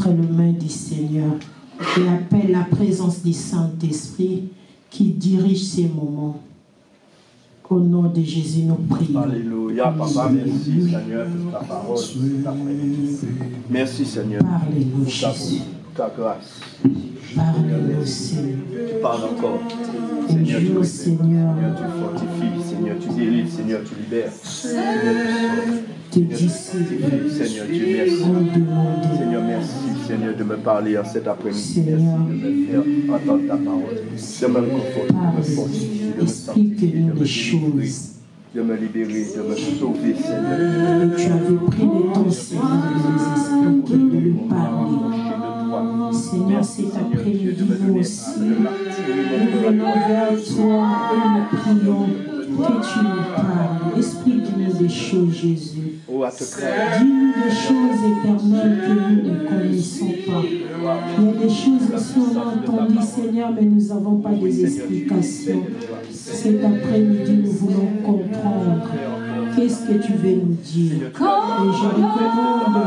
entre les mains du Seigneur et appelle la présence du Saint-Esprit qui dirige ces moments. Au nom de Jésus, nous prions. Alléluia, Papa, merci Seigneur pour ta parole. Merci Seigneur Parlez-nous, pour Jésus. ta grâce. Parlez-nous, Seigneur. Tu parles encore. Seigneur, tu Dieu, révèles. Seigneur. Seigneur, tu fortifies. Seigneur, tu délivres. Seigneur, tu libères. Te disciples. Seigneur, Dieu, merci. On demande. Seigneur, merci, Seigneur, de me parler en cet après-midi. Seigneur. Merci de me faire entendre ta parole. De me conforter, de me fortifier, de me sanctifier, de me délivrer, de me libérer, de me sauver, Seigneur. Et tu avais pris le temps, Seigneur, de les expliquer, de lui parler. Seigneur, cet après-midi, nous aussi, nous venons vers toi et nous prions que tu nous parles. Explique-nous des choses, Jésus. Dis-nous des choses éternelles que nous ne connaissons pas. Il y a des choses aussi on a entendu, Seigneur, mais nous n'avons pas des explications. Cet après-midi, nous voulons comprendre. Qu'est-ce que tu veux nous dire? Et je recommande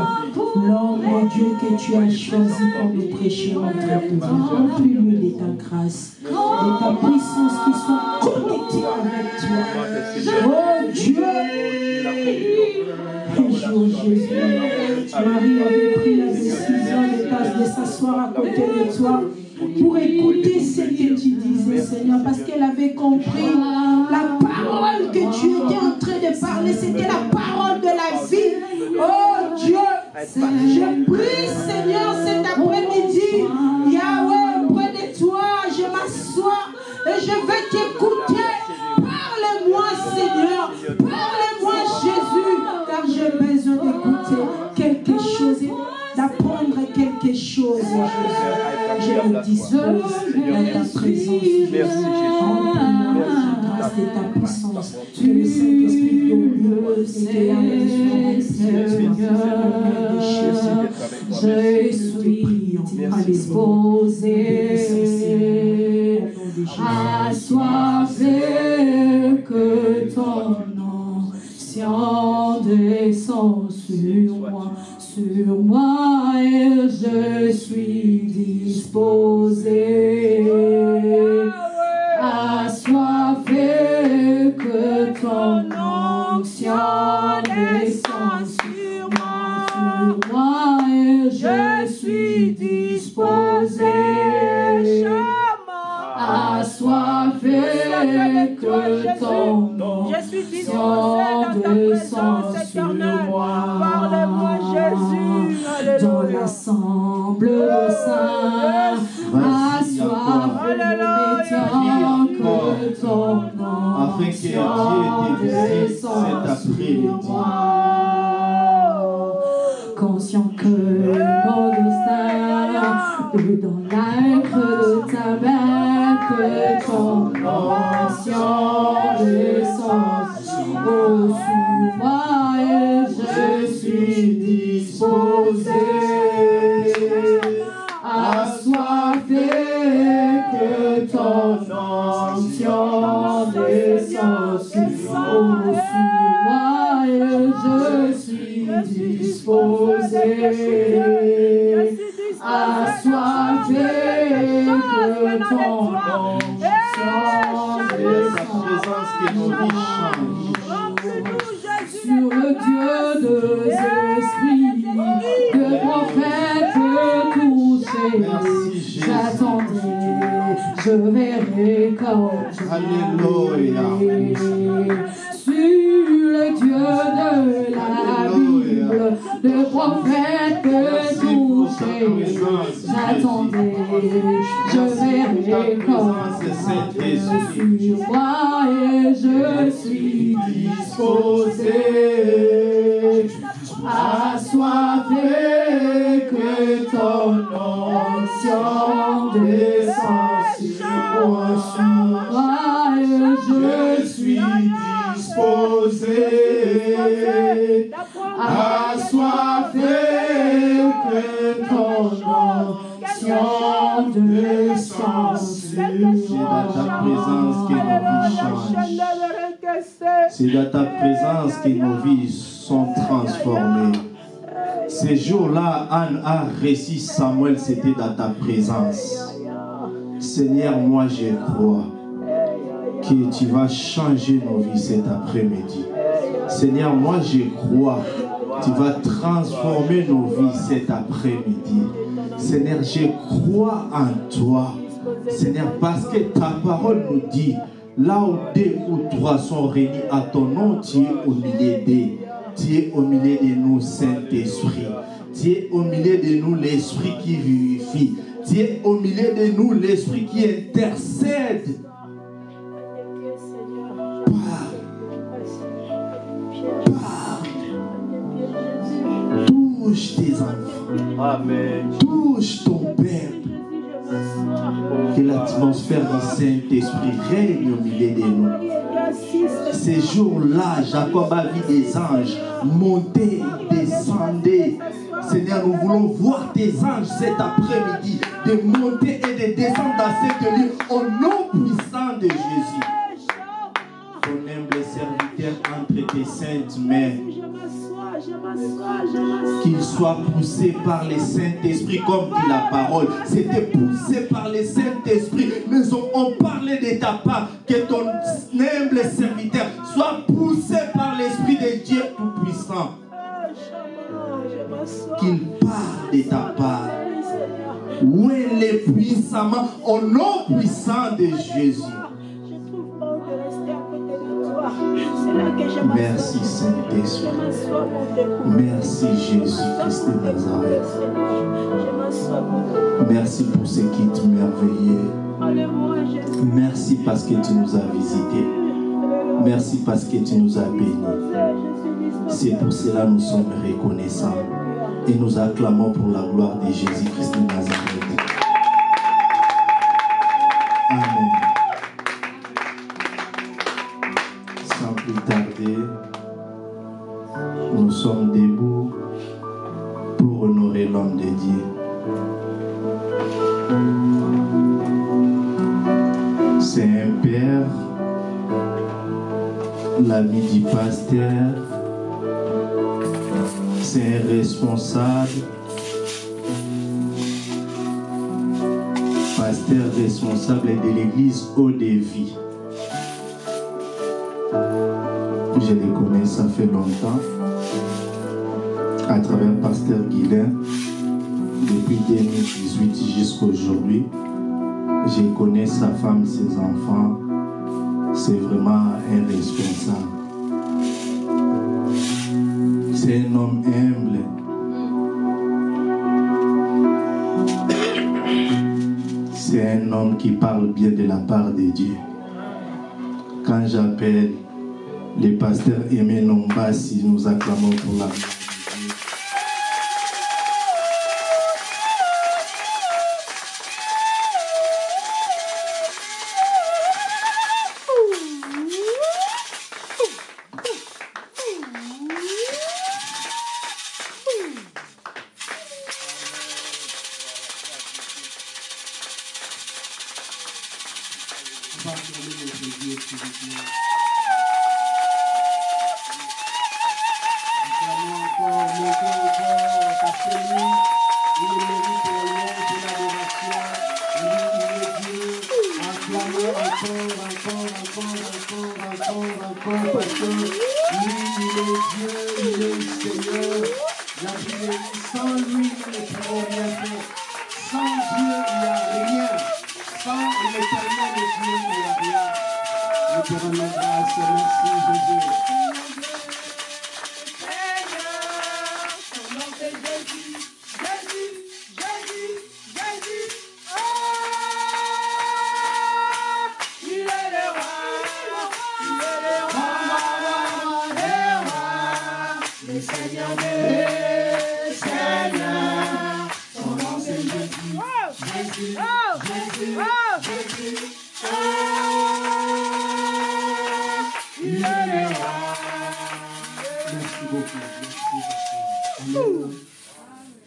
l'homme de Dieu que tu as choisi pour nous prêcher notre toi. Remplis-nous de ta grâce, de ta puissance qui soit connectée avec toi. Oh Dieu! Un jour, Jésus, Marie avait pris la décision de s'asseoir à côté de toi pour écouter ce que tu disais, Seigneur, parce qu'elle avait compris la parole que tu étais en train de parler, c'était la parole de la vie. Oh Dieu, je prie, Seigneur, cet après-midi, Yahweh, près de toi, je m'assois et je vais t'écouter. Parle-moi, Seigneur, parle-moi, Jésus, car j'ai besoin d'écouter quelque chose, d'apprendre quelque chose, Jésus. Je me dispose dans ta présence. Merci, Grâce de ta puissance, que le Saint-Esprit glorieux je suis disposé, assoiffé que ton ancien descend sur moi et je suis disposé. Assoiffé que ton ancien descend sur moi et je suis disposé. Assoiffé que ton ancien descend sur moi. Parle-moi, Jésus. Dans l'ensemble saint, assoiffé que ton afin que Dieu te visite cet après-midi. Conscient que mon destin est dans l'être de ta main, que ton ancien descend sur moi et je suis disposé. Assoiffé que ton ancien descend sur moi et je suis disposé. Assoiffé que ton ancien présence que nos vies changent. Sur le Dieu des esprits, de prophètes touchés, j'attendrai, je verrai quand je Alléluia. sur le Dieu de la Bible, de prophètes touchés, j'attendrai, je verrai quand sur moi et je suis disposé. Assoiffé que ton ancien descend sur moi et je suis disposé. Assoiffé que ton ancien descend sur moi. C'est dans ta présence que nos vies changent. C'est dans ta présence que nos vies sont transformées. Ces jours-là, Anne a réussi, Samuel, c'était dans ta présence. Seigneur, moi je crois que tu vas changer nos vies cet après-midi. Seigneur, moi je crois que tu vas transformer nos vies cet après-midi. Seigneur, je crois en toi. Seigneur, parce que ta parole nous dit, là où 2 ou 3 sont réunis à ton nom, tu es au milieu d'eux. Tu es au milieu de nous, Saint-Esprit. Tu es au milieu de nous, l'Esprit qui vivifie. Tu es au milieu de nous, l'Esprit qui intercède. Parle. Touche tes enfants. Amen. Touche ton peuple. Que l'atmosphère du Saint-Esprit règne au milieu de nous. Ces jours-là, Jacob a vu des anges monter, descendre. Seigneur, nous voulons voir tes anges cet après-midi, de monter et de descendre dans cette lieu au nom puissant de Jésus. Ton humble serviteur entre tes saintes mains. Qu'il soit poussé par le Saint-Esprit, comme dit la parole. C'était poussé par le Saint-Esprit. Nous on parlait de ta part. Que ton humble serviteur soit poussé par l'Esprit de Dieu Tout-Puissant. Qu'il parle de ta part. Où elle est puissamment, au nom puissant de Jésus. Merci Saint-Esprit. Merci Jésus-Christ de Nazareth. Merci pour ce qui est merveilleux. Merci parce que tu nous as visités. Merci parce que tu nous as bénis. C'est pour cela que nous sommes reconnaissants. Et nous acclamons pour la gloire de Jésus-Christ de Nazareth. Amen. Sans plus tarder, nous sommes debout pour honorer l'homme de Dieu. C'est un père, l'ami du pasteur, c'est un responsable, pasteur responsable de l'église Eau-de-Vie. Je les connais, ça fait longtemps, à travers pasteur Guilain, depuis 2018 jusqu'à aujourd'hui. Je connais sa femme, ses enfants. C'est vraiment un responsable. C'est un homme humble. C'est un homme qui parle bien de la part de Dieu. Quand j'appelle les pasteurs Aimé Nombassi, nous acclamons pour la gloire.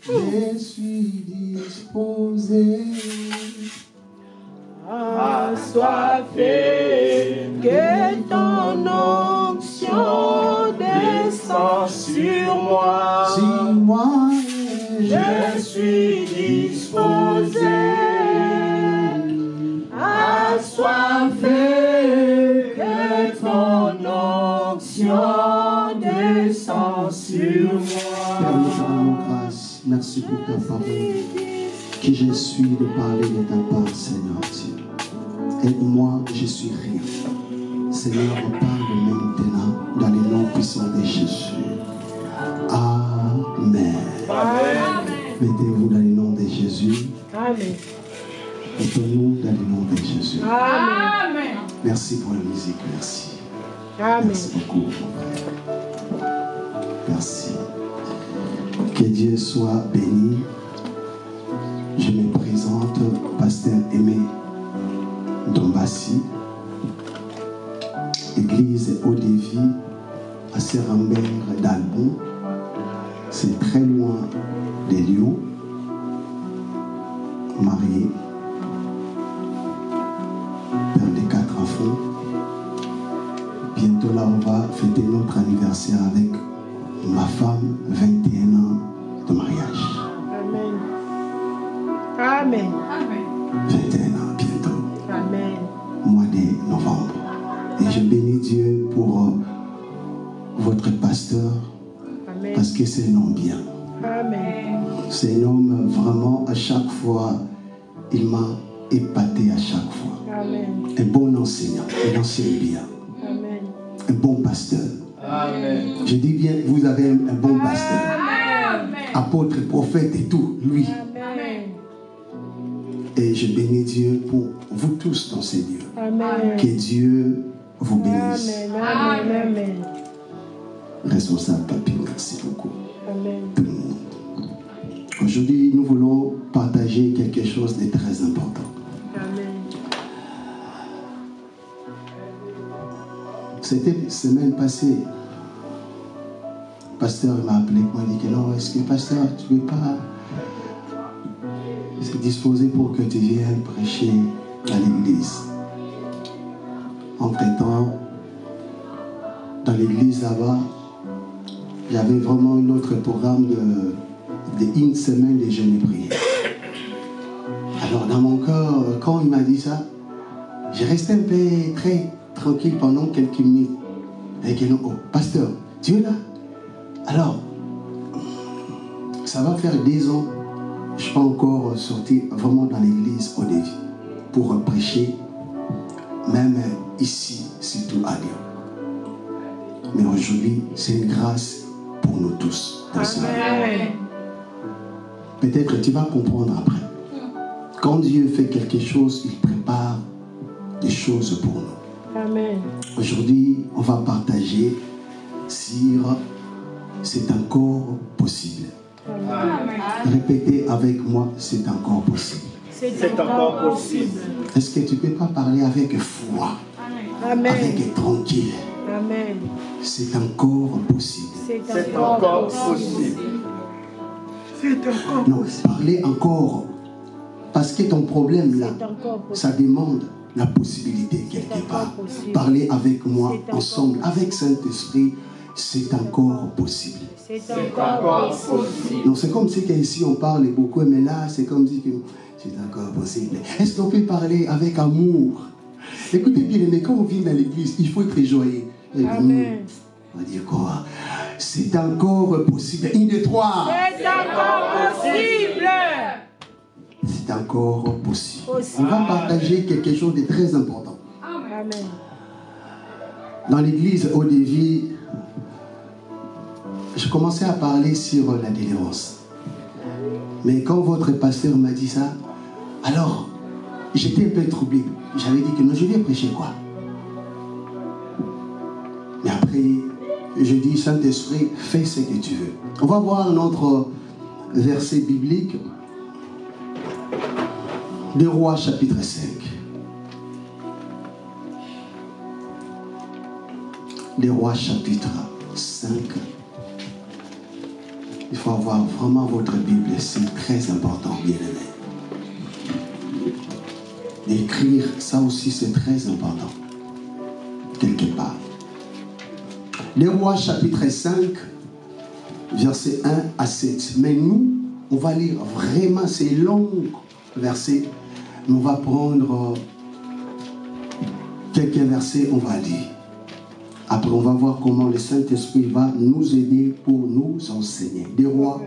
Je suis disposé à soifé, que ton onction descend sur moi. sur moi. descends sur moi. Père, nous te rendons grâce. Merci pour ta parole. Qui je suis de parler de ta part, Seigneur Dieu. Aide-moi, je suis rien. Seigneur, parle maintenant dans le nom puissant de Jésus. Amen. Amen. Mettez-vous dans le nom de Jésus. Amen. Mettez-nous dans le nom de Jésus. Amen. Merci pour la musique, merci. Amen. Merci beaucoup, mon frère. Merci. Que Dieu soit béni. Je me présente, Pasteur Aimé Dombassi, Église Eau-de-Vie à Serambert d'Albon. C'est très loin de Lyon. Marié, père de 4 enfants. Bientôt là, on va fêter notre anniversaire avec ma femme, 21 ans de mariage. Amen. 21 ans bientôt. Amen. Mois de novembre. Et je bénis Dieu pour votre pasteur. Amen. Parce que c'est un homme bien. Amen. C'est un homme vraiment, à chaque fois, il m'a épaté à chaque fois. Amen. Un bon enseignant, il enseigne bien. Amen. Un bon pasteur. Amen. Je dis bien, vous avez un bon pasteur. Amen. Apôtre, prophète et tout, lui. Amen. Et je bénis Dieu pour vous tous dans ces lieux. Amen. Que Dieu vous bénisse. Amen. Amen. Responsable Papi, merci beaucoup. Amen. Tout le monde. Aujourd'hui, nous voulons partager quelque chose de très important. Amen. C'était la semaine passée. Le pasteur m'a appelé, il m'a dit que non, est-ce que pasteur, tu ne veux pas se disposer pour que tu viennes prêcher à l'église? Entre-temps, dans l'église là-bas, il y avait vraiment un autre programme de une semaine de jeûne et prière. Alors dans mon cœur, quand il m'a dit ça, j'ai resté un peu très tranquille pendant quelques minutes. Et que non, oh, pasteur, tu es là? Alors, ça va faire 10 ans, je ne suis pas encore sorti vraiment dans l'église au début pour prêcher, même ici, surtout à Lyon. Mais aujourd'hui, c'est une grâce pour nous tous. Amen. Peut-être tu vas comprendre après. Quand Dieu fait quelque chose, il prépare des choses pour nous. Amen. Aujourd'hui, on va partager sur c'est encore possible. Amen. Répétez avec moi, c'est encore possible. C'est encore possible. Est-ce que tu ne peux pas parler avec foi, Amen. avec tranquille? Amen. C'est encore possible. C'est encore possible. C'est encore Non, parlez encore. Parce que ton problème là, ça demande la possibilité quelque part. Parlez avec moi ensemble, avec Saint-Esprit, c'est encore possible. C'est encore possible. Non, c'est comme si ici on parle beaucoup, mais là c'est comme si que c'est encore possible. Est-ce qu'on peut parler avec amour? Écoutez bien, mais quand on vient dans l'église, il faut être joyeux. Amen. On va dire quoi? C'est encore possible. 1, 2, 3. C'est encore possible. C'est encore possible. On va partager quelque chose de très important. Amen. Dans l'église au début, je commençais à parler sur la délivrance. Mais quand votre pasteur m'a dit ça, alors j'étais un peu troublé. J'avais dit que non, je vais prêcher quoi? Mais après, je dis, Saint-Esprit, fais ce que tu veux. On va voir notre verset biblique. 2 Rois chapitre 5. 2 Rois chapitre 5. Il faut avoir vraiment votre Bible, c'est très important, bien aimé. D'écrire, ça aussi c'est très important. Quelque part. 2 Rois chapitre 5, versets 1 à 7. Mais nous, on va lire vraiment ces longs versets. Mais on va prendre quelques versets, on va lire. Après, on va voir comment le Saint-Esprit va nous aider pour nous enseigner. Des Rois,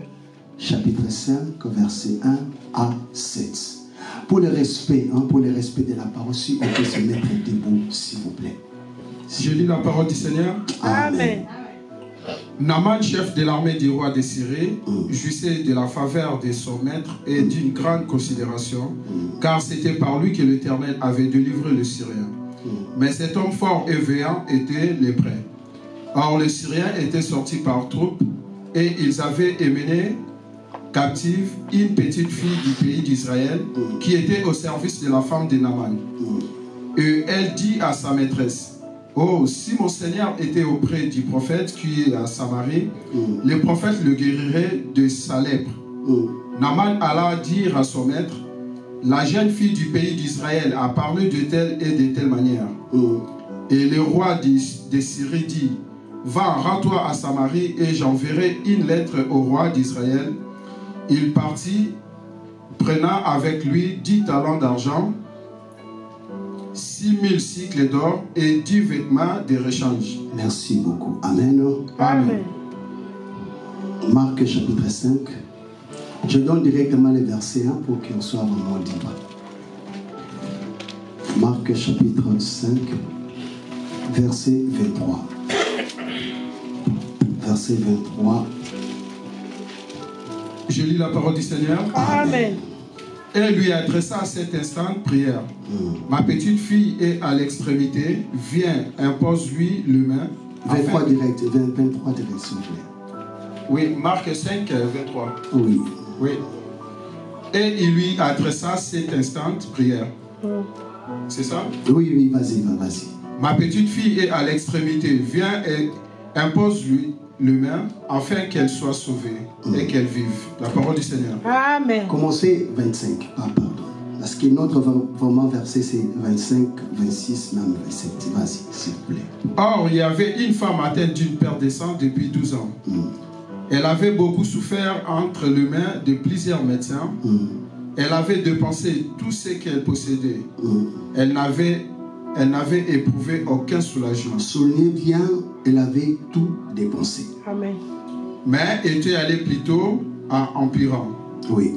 chapitre 5, verset 1 à 7. Pour le respect de la parole, si on peut se mettre debout, s'il vous plaît. Je lis la parole du Seigneur. Amen. Naaman, chef de l'armée du roi de Syrie, jouissait de la faveur de son maître et d'une grande considération, car c'était par lui que l'Éternel avait délivré le Syrien. Mais cet homme fort et véant était lépreux. Or, les Syriens étaient sortis par troupes et ils avaient emmené captive une petite fille du pays d'Israël qui était au service de la femme de Naaman. Et elle dit à sa maîtresse: oh, si mon Seigneur était auprès du prophète qui est à Samarie, le prophète le guérirait de sa lèpre. Naaman alla dire à son maître: la jeune fille du pays d'Israël a parlé de telle et de telle manière. Et le roi de Syrie dit: va, rends-toi à Samarie et j'enverrai une lettre au roi d'Israël. Il partit, prenant avec lui 10 talents d'argent, 6000 cycles d'or et 10 vêtements de rechange. Merci beaucoup. Amen. Amen. Marc chapitre 5. Je donne directement les versets pour qu'on soit vraiment libre. Marc chapitre 5, verset 23. Verset 23. Je lis la parole du Seigneur. Amen. Et lui adressa à cet instant prière. Ma petite fille est à l'extrémité. Viens, impose-lui le main. 23 direct, 23 direct, s'il vous plaît. Oui, Marc 5, 23. Oui. Oui. Et il lui adressa cet instant prière. C'est ça? Oui, vas-y. Ma petite fille est à l'extrémité. Viens et impose-lui le main afin qu'elle soit sauvée et qu'elle vive. La parole du Seigneur. Amen. Commencez 25. Ah, pardon. Parce que notre vraiment verset, c'est 25, 26, même 27. Vas-y, s'il vous plaît. Or, il y avait une femme atteinte d'une perte de sang depuis 12 ans. Elle avait beaucoup souffert entre les mains de plusieurs médecins. Elle avait dépensé tout ce qu'elle possédait. Elle n'avait éprouvé aucun soulagement. Soulignez bien, elle avait tout dépensé. Amen. Mais était allée plutôt en empirant. Oui.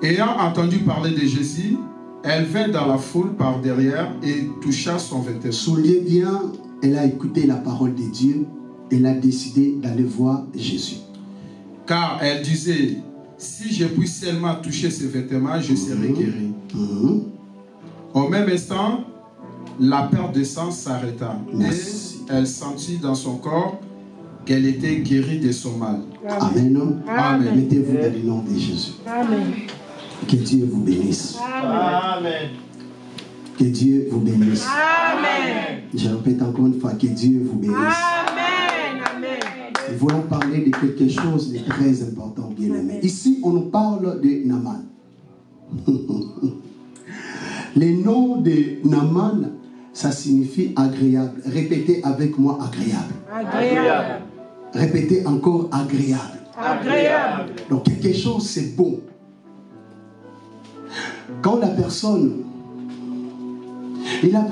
Ayant entendu parler de Jésus, elle vint dans la foule par derrière et toucha son vêtement. Soulignez bien, elle a écouté la parole de Dieu. Elle a décidé d'aller voir Jésus. Car elle disait: si je puis seulement toucher ses vêtements, je serai guéri. Au même instant, la perte de sang s'arrêta. Merci. Et elle sentit dans son corps qu'elle était guérie de son mal. Amen. Amen. Mettez-vous dans le nom de Jésus. Amen. Que Dieu vous bénisse. Amen. Que Dieu vous bénisse. Amen. Je répète encore une fois, que Dieu vous bénisse. Amen. Amen. Nous voulons parler de quelque chose de très important, bien-aimé. Ici, on nous parle de Naaman. Le nom de Naaman, ça signifie agréable. Répétez avec moi, agréable. Agréable. Répétez encore, agréable. Agréable. Donc quelque chose, c'est bon. Quand la personne, il a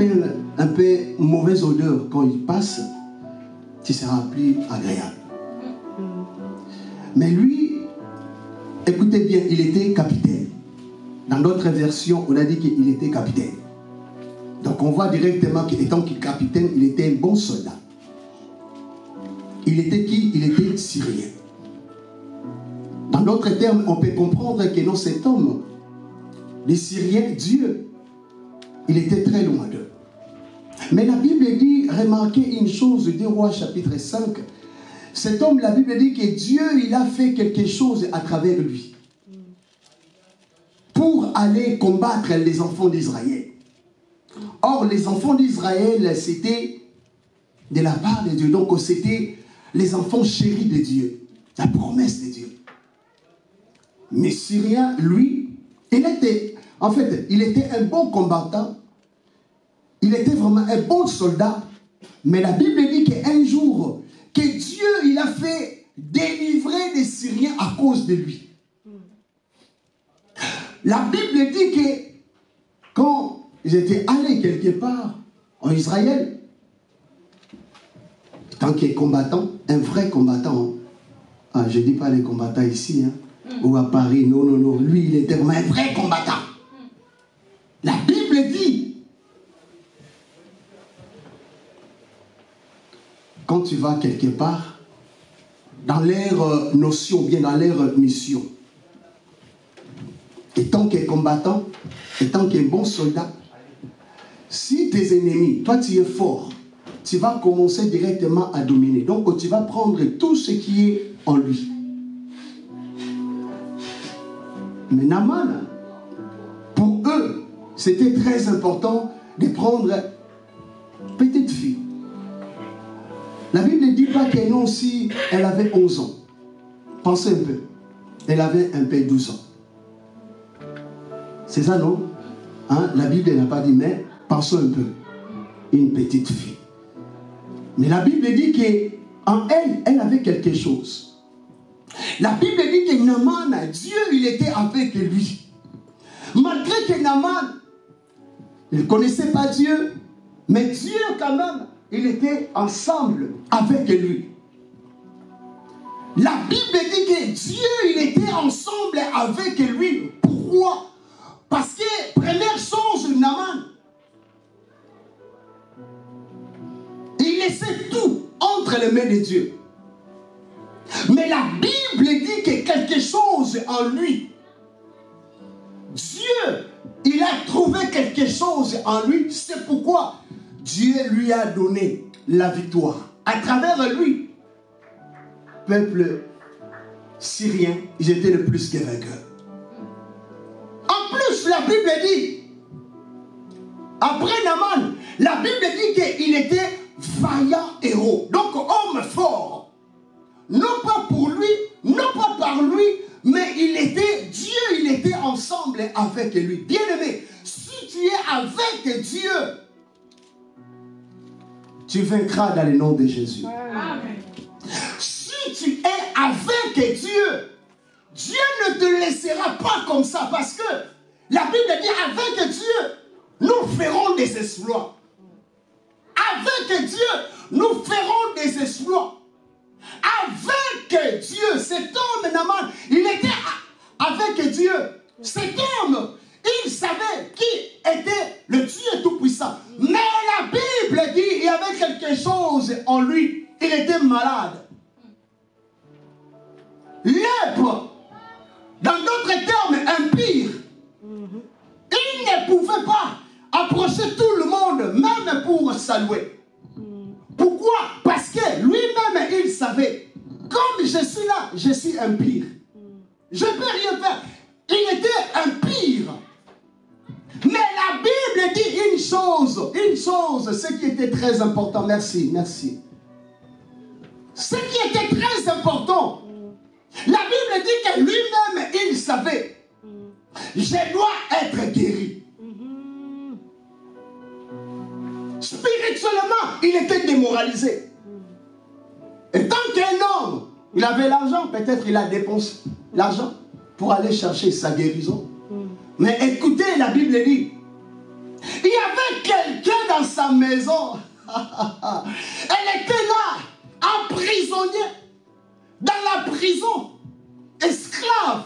un peu mauvaise odeur quand il passe, tu seras plus agréable. Mais lui, écoutez bien, il était capitaine. Dans d'autres versions, on a dit qu'il était capitaine. Donc on voit directement qu'étant capitaine, il était un bon soldat. Il était qui? Il était syrien. Dans d'autres termes, on peut comprendre que non, cet homme, les Syriens, Dieu, il était très loin d'eux. Mais la Bible dit, remarquez une chose, 2 Rois chapitre 5, cet homme, la Bible dit que Dieu, il a fait quelque chose à travers lui. Pour aller combattre les enfants d'Israël. Or, les enfants d'Israël, c'était de la part de Dieu. Donc, c'était les enfants chéris de Dieu. La promesse de Dieu. Mais Syrien, lui, il était un bon combattant. Il était vraiment un bon soldat. Mais la Bible dit qu'un jour, que Dieu, il a fait délivrer les Syriens à cause de lui. La Bible dit que quand ils étaient allés quelque part en Israël, tant qu'il est combattant, un vrai combattant, hein. Je ne dis pas les combattants ici, hein, ou à Paris, non, non, non. Lui, il était vraiment un vrai combattant. La Bible dit, quand tu vas quelque part, dans leur notion, bien dans leur mission, et tant qu'il est combattant, et tant qu'il est bon soldat, si tes ennemis, toi tu es fort, tu vas commencer directement à dominer. Donc tu vas prendre tout ce qui est en lui. Mais Naaman, pour eux, c'était très important de prendre petite fille. La Bible ne dit pas qu'elle non si elle avait 11 ans. Pensez un peu. Elle avait un peu 12 ans. C'est ça, non? Hein? La Bible n'a pas dit, mais pensons un peu. Une petite fille. Mais la Bible dit qu'en elle, elle avait quelque chose. La Bible dit que Naaman, Dieu, il était avec lui. Malgré que Naaman, il ne connaissait pas Dieu, mais Dieu quand même, il était ensemble avec lui. La Bible dit que Dieu, il était ensemble avec lui. Pourquoi? Parce que, première chose, Naaman, il laissait tout entre les mains de Dieu. Mais la Bible dit que quelque chose en lui, Dieu, il a trouvé quelque chose en lui. C'est pourquoi Dieu lui a donné la victoire. À travers lui, peuple syrien, ils étaient le plus que vainqueurs. En plus, la Bible dit, après Naaman, la Bible dit qu'il était vaillant héros. Donc homme fort. Non pas pour lui, non pas par lui, mais il était, Dieu, il était ensemble avec lui. Bien-aimé, si tu es avec Dieu, tu vaincras dans le nom de Jésus. Amen. Si tu es avec Dieu, Dieu ne te laissera pas comme ça, parce que la Bible dit, avec Dieu, nous ferons des exploits. Avec Dieu, nous ferons des exploits. Avec Dieu, cet homme, Naaman, il était avec Dieu. Cet homme, il savait qui était le Dieu Tout-Puissant. Mais la Bible dit, il y avait quelque chose en lui. Il était malade. Lèpre, dans d'autres termes, impire. Il ne pouvait pas approcher tout le monde, même pour saluer. Pourquoi? Parce que lui-même, il savait, comme je suis là, je suis impire. Je ne peux rien faire. Il était impire. Mais la Bible dit une chose, ce qui était très important. Merci, merci. Ce qui était très important, la Bible dit que lui-même, il savait, je dois être guéri. Spirituellement, il était démoralisé. Et tant qu'un homme, il avait l'argent, peut-être il a dépensé l'argent pour aller chercher sa guérison. Mais écoutez, la Bible dit, il y avait quelqu'un dans sa maison. Elle était là, emprisonnée, dans la prison, esclave.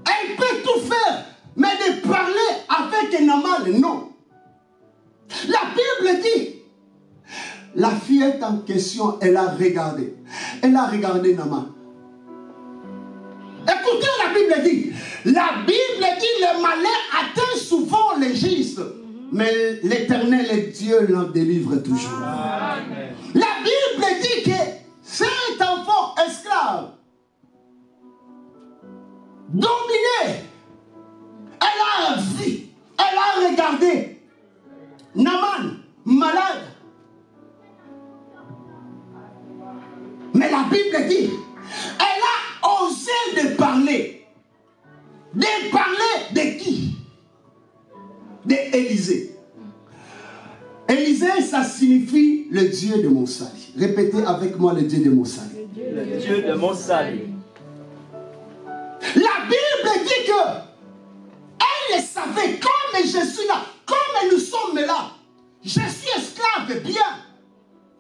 Elle peut tout faire, mais de parler avec Naaman, non. La Bible dit, la fillette en question, elle a regardé. Elle a regardé Naaman. Écoutez, la Bible dit, le malheur atteint souvent les justes, mais l'Éternel et Dieu l'en délivre toujours. Amen. La Bible dit que cet enfant esclave, dominé, elle a vu, elle a regardé Naaman, malade. Mais la Bible dit, elle a osé de parler. De parler de qui? D'Élisée. Élisée, ça signifie le Dieu de mon salut. Répétez avec moi, le Dieu de mon salut. Le Dieu de mon salut. La Bible dit que elle savait, comme je suis là, comme nous sommes là, je suis esclave, bien.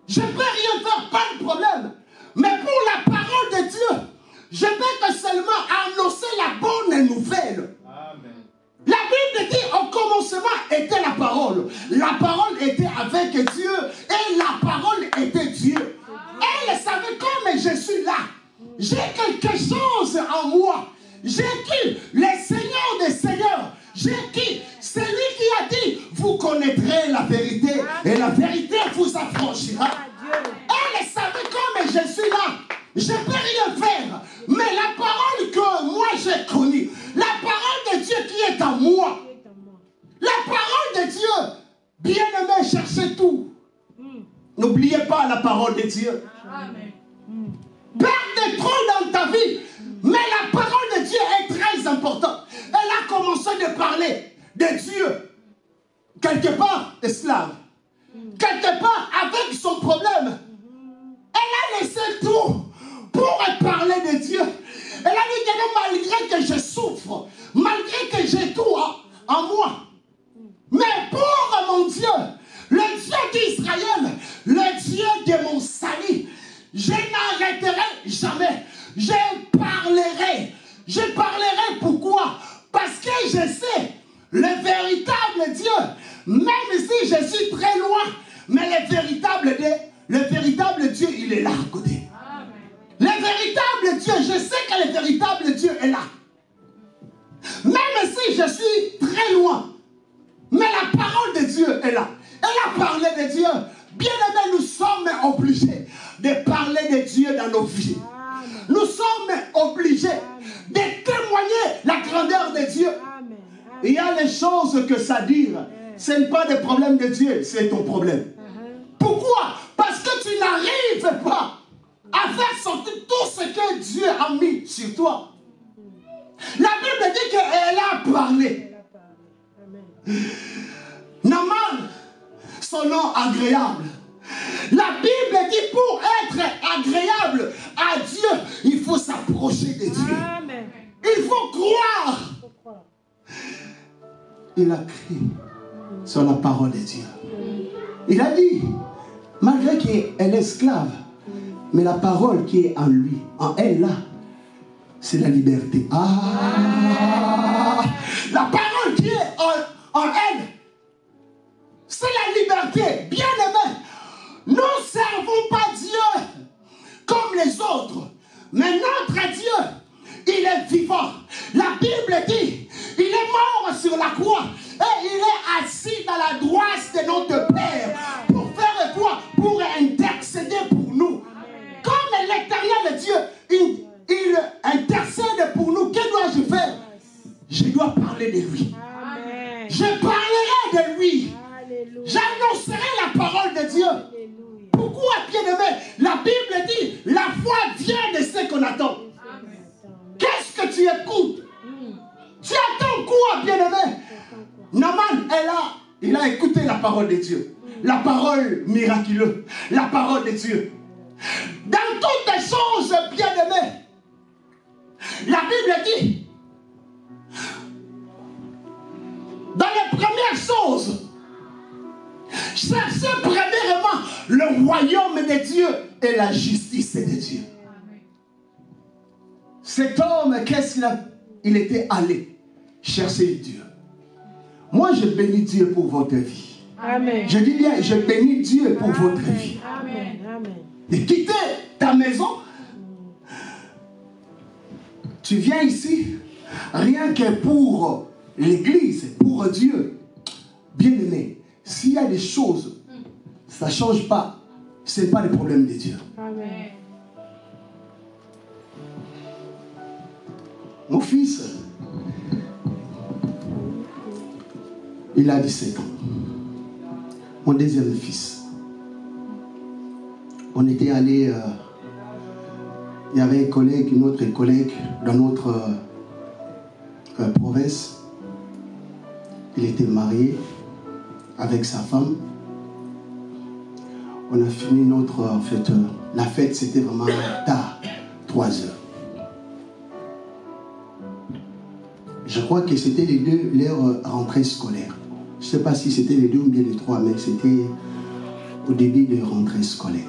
je ne peux rien faire, pas de problème. Mais pour la parole de Dieu, je peux que seulement annoncer la bonne nouvelle. Amen. La Bible dit au commencement était la parole. La parole était avec Dieu et la parole était Dieu. Elle savait comme je suis là. J'ai quelque chose en moi. J'ai qui? Le Seigneur des Seigneurs. J'ai qui? C'est lui qui a dit, vous connaîtrez la vérité et la vérité vous affranchira. Elle savait comme je suis là. Je ne peux rien faire. Mais la parole que moi j'ai connue, la parole de Dieu qui est en moi, la parole de Dieu, bien aimé, cherchez tout. N'oubliez pas la parole de Dieu. Perdez trop dans ta vie. Mais la parole de Dieu est très importante. Elle a commencé de parler de Dieu. Quelque part, esclave. Quelque part, avec son problème. Elle a laissé tout pour parler de Dieu. Elle a dit que malgré que je souffre, malgré que j'ai tout en moi, mais pour mon Dieu, le Dieu d'Israël, le Dieu de mon salut, je n'arrêterai jamais. Je parlerai. Je parlerai pourquoi? Parce que je sais le véritable Dieu, même si je suis très loin, mais le véritable Dieu, il est là à côté. Le véritable Dieu, je sais que le véritable Dieu est là. Même si je suis très loin, mais la parole de Dieu est là. Elle a parlé de Dieu. Bien aimé, nous sommes obligés de parler de Dieu dans nos vies. Nous sommes obligés de témoigner la grandeur de Dieu. Il y a les choses que ça dit. Ce n'est pas des problèmes de Dieu, c'est ton problème. Pourquoi? Parce que tu n'arrives pas à faire sortir tout ce que Dieu a mis sur toi. La Bible dit qu'elle a parlé. Naaman, son nom agréable. La Bible dit pour être agréable à Dieu, il faut s'approcher de Dieu. Amen. Il faut croire. Il a crié sur la parole de Dieu. Il a dit, malgré qu'elle est esclave, mais la parole qui est en lui, en elle là, c'est la liberté. La parole qui est en elle, c'est la liberté. Bien aimé, nous ne servons pas Dieu comme les autres. Mais notre Dieu, il est vivant. La Bible dit, il est mort sur la croix. Et il est assis dans la droite de notre Père. Pour faire quoi? Pour intercéder pour nous. Comme l'éternel Dieu, il intercède pour nous. Que dois-je faire? Je dois parler de lui. Amen. Je parlerai de lui. J'annoncerai la parole de Dieu. Pourquoi, bien-aimé? La Bible dit, la foi vient de ce qu'on attend. Qu'est-ce que tu écoutes? Tu attends quoi, bien-aimé? Naaman, il a écouté la parole de Dieu. La parole miraculeuse. La parole de Dieu. Dans toutes les choses, bien-aimé, la Bible dit, dans les premières choses, cherchez premièrement le royaume de Dieu et la justice de Dieu. Cet homme, qu'est-ce qu'il a? Il était allé chercher Dieu. Moi, je bénis Dieu pour votre vie. Amen. Je dis bien, je bénis Dieu pour votre vie. Amen. Amen. Et quitter ta maison, tu viens ici, rien que pour l'église, pour Dieu. Bien-aimé, s'il y a des choses, ça ne change pas. Ce n'est pas le problème de Dieu. Amen. Mon fils, il a 17 ans. Mon deuxième fils. On était allé, il y avait un collègue, une autre collègue dans notre province. Il était marié avec sa femme. On a fini notre fête. La fête, c'était vraiment tard, 3 heures. Je crois que c'était les deux, leur rentrée scolaire. Je ne sais pas si c'était les deux ou bien les trois, mais c'était au début de rentrée scolaire.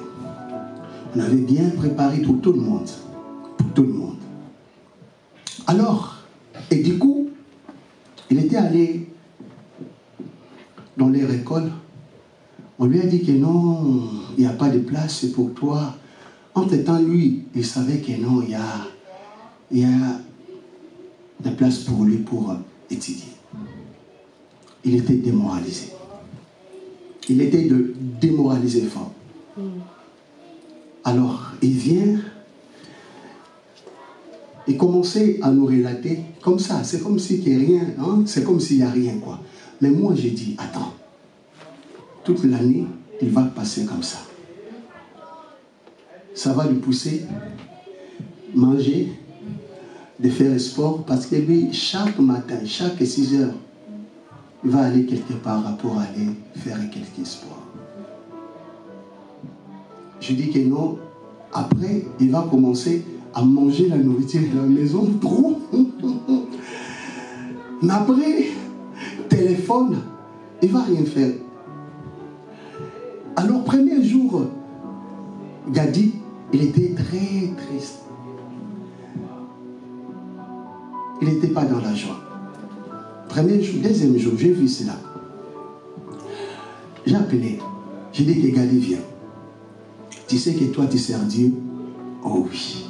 On avait bien préparé pour tout le monde. Pour tout le monde. Alors, et du coup, il était allé dans leur école. On lui a dit que non, il n'y a pas de place, c'est pour toi. Entre-temps, lui, il savait que non, il y a de place pour lui pour étudier. Il était démoralisé. Il était démoralisé fort. Alors, il vient, il commençait à nous relater comme ça. C'est comme si il n'y a rien, hein? C'est comme s'il n'y a rien, quoi. Mais moi, j'ai dit, attends, toute l'année, il va passer comme ça. Ça va lui pousser, manger, de faire sport, parce que lui, chaque matin, chaque 6 heures, il va aller quelque part pour aller faire quelques sports. Je dis que non, après, il va commencer à manger la nourriture de la maison, trop. Mais après, téléphone, il ne va rien faire. Alors, premier jour, Gadi, il était très triste. Il n'était pas dans la joie. Premier jour, deuxième jour, j'ai vu cela. J'ai appelé. J'ai dit que Gadi, viens. Tu sais que toi, tu sers Dieu? Oh oui.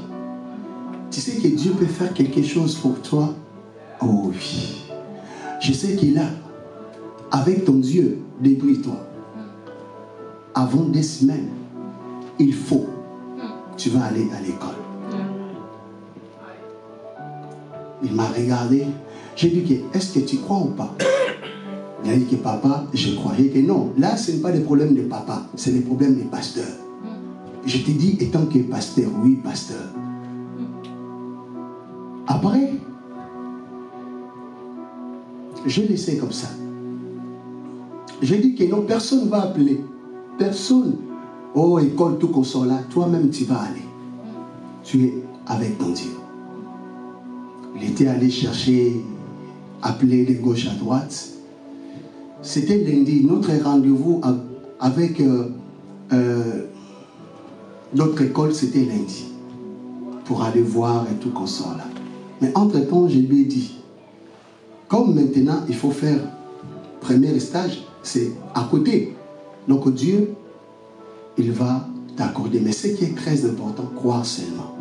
Tu sais que Dieu peut faire quelque chose pour toi? Oh oui. Je sais qu'il a, avec ton Dieu, débrouille-toi. Avant 2 semaines, il faut, tu vas aller à l'école. Il m'a regardé. J'ai dit, est-ce que tu crois ou pas? Il a dit que papa, je croyais que non. Là, ce n'est pas le problème de papa, c'est le problème des pasteurs. Je te dis, étant que pasteur, oui, pasteur. Après, je laissé comme ça. J'ai dit que non, personne ne va appeler. Personne. Oh, école, tout comme ça là, toi-même, tu vas aller. Tu es avec ton Dieu. Il était allé chercher, appeler de gauche à droite. C'était lundi, notre rendez-vous avec notre école, c'était lundi. Pour aller voir et tout comme ça là. Mais entre-temps, je lui ai dit, comme maintenant, il faut faire premier stage, c'est à côté. Donc Dieu, il va t'accorder. Mais ce qui est très important, croire seulement.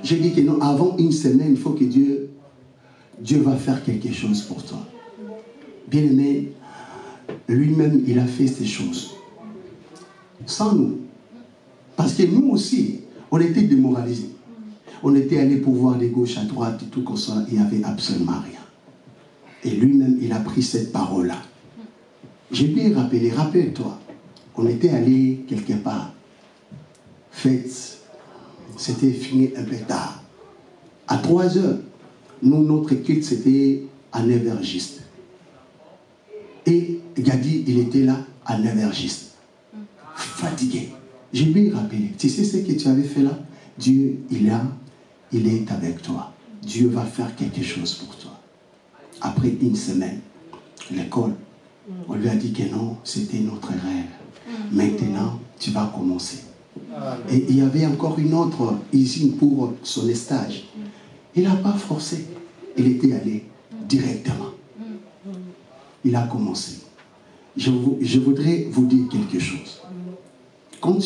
J'ai dit que non, avant 1 semaine, il faut que Dieu va faire quelque chose pour toi. Bien aimé, lui-même, il a fait ces choses. Sans nous. Parce que nous aussi, on était démoralisés. On était allés pour voir de gauche à droite, tout comme ça, il n'y avait absolument rien. Et lui-même, il a pris cette parole-là. J'ai bien rappelé, rappelle-toi, on était allé quelque part. Fête, c'était fini un peu tard. À 3 heures, nous, notre culte, c'était à 9h juste. Et Gadi, il était là à 9h juste. Fatigué. J'ai bien rappelé. Tu sais ce que tu avais fait là? Dieu, il est avec toi. Dieu va faire quelque chose pour toi. Après 1 semaine, l'école, on lui a dit que non, c'était notre rêve. Maintenant, tu vas commencer. Et il y avait encore une autre usine pour son stage. Il n'a pas forcé. Il était allé directement. Il a commencé. Je voudrais vous dire quelque chose. Quand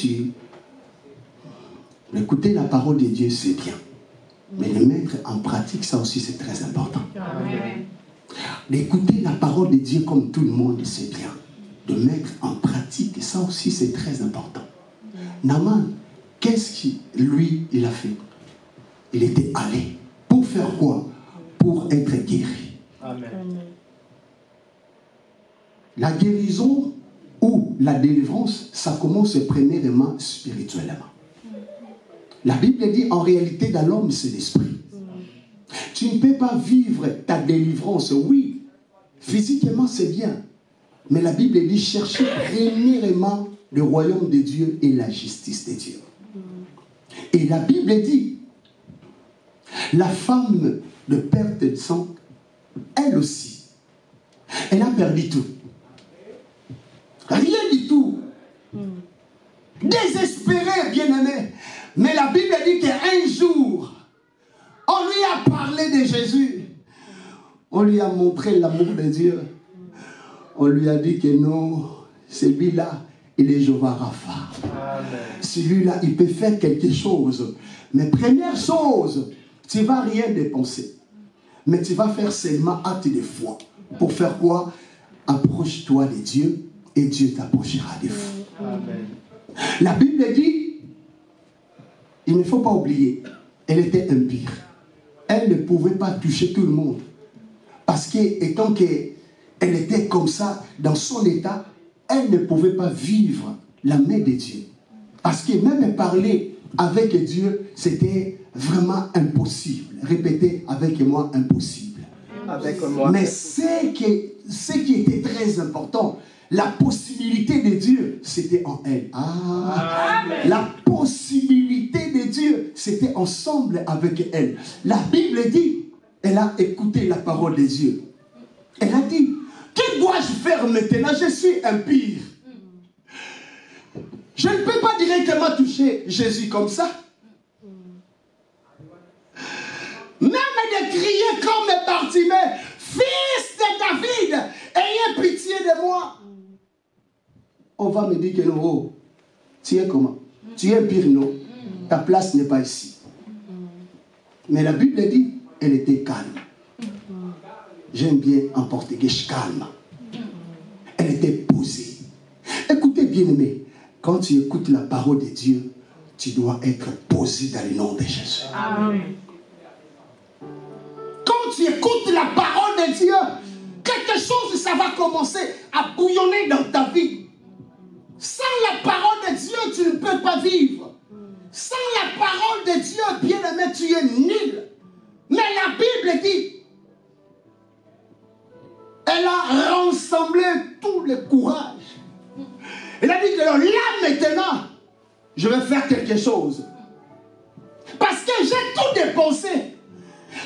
écouter la parole de Dieu, c'est bien. Mais le mettre en pratique, ça aussi, c'est très important. D'écouter la parole de Dieu comme tout le monde, c'est bien. De mettre en pratique, ça aussi, c'est très important. Naaman, qu'est-ce qu'il, lui, il a fait? Il était allé. Pour faire quoi? Pour être guéri. Amen. La guérison ou la délivrance, ça commence premièrement spirituellement. La Bible dit en réalité dans l'homme, c'est l'esprit. Tu ne peux pas vivre ta délivrance, oui, physiquement c'est bien. Mais la Bible dit chercher premièrement le royaume de Dieu et la justice de Dieu. Et la Bible dit, la femme de perte de sang, elle aussi, elle a perdu tout. Rien du tout. Désespéré, bien-aimé. Mais la Bible dit qu'un jour, on lui a parlé de Jésus. On lui a montré l'amour de Dieu. On lui a dit que non, celui-là, il est Jéhovah Rapha. Celui-là, il peut faire quelque chose. Mais première chose, tu ne vas rien dépenser. Mais tu vas faire seulement acte de foi. Pour faire quoi? Approche-toi de Dieu et Dieu t'approchera de vous. La Bible dit, il ne faut pas oublier, elle était impure. Elle ne pouvait pas toucher tout le monde. Parce que, étant qu'elle était comme ça, dans son état, elle ne pouvait pas vivre la main de Dieu. Parce que même parler avec Dieu, c'était vraiment impossible. Répétez avec moi, impossible. Avec moi. Mais ce qui était très important, la possibilité de Dieu, c'était en elle. La possibilité de Dieu, c'était ensemble avec elle. La Bible dit, elle a écouté la parole de Dieu. Elle a dit, que dois-je faire maintenant? Je suis impie. Je ne peux pas directement toucher Jésus comme ça. Même de crier comme Bartimée, fils de David, ayez pitié de moi. On va me dire que non, oh, tu es comment? Tu es impie, non? Ta place n'est pas ici. Mais la Bible dit, elle était calme. J'aime bien en portugais, calme. Elle était posée. Écoutez, bien-aimé, quand tu écoutes la parole de Dieu, tu dois être posé dans le nom de Jésus. Amen. Quand tu écoutes la parole de Dieu, quelque chose, ça va commencer à bouillonner dans ta vie. Sans la parole de Dieu, tu ne peux pas vivre. Sans la parole de Dieu, bien-aimé, tu es nul. Mais la Bible dit, elle a rassemblé tout le courage. Elle a dit que là, maintenant, je vais faire quelque chose. Parce que j'ai tout dépensé.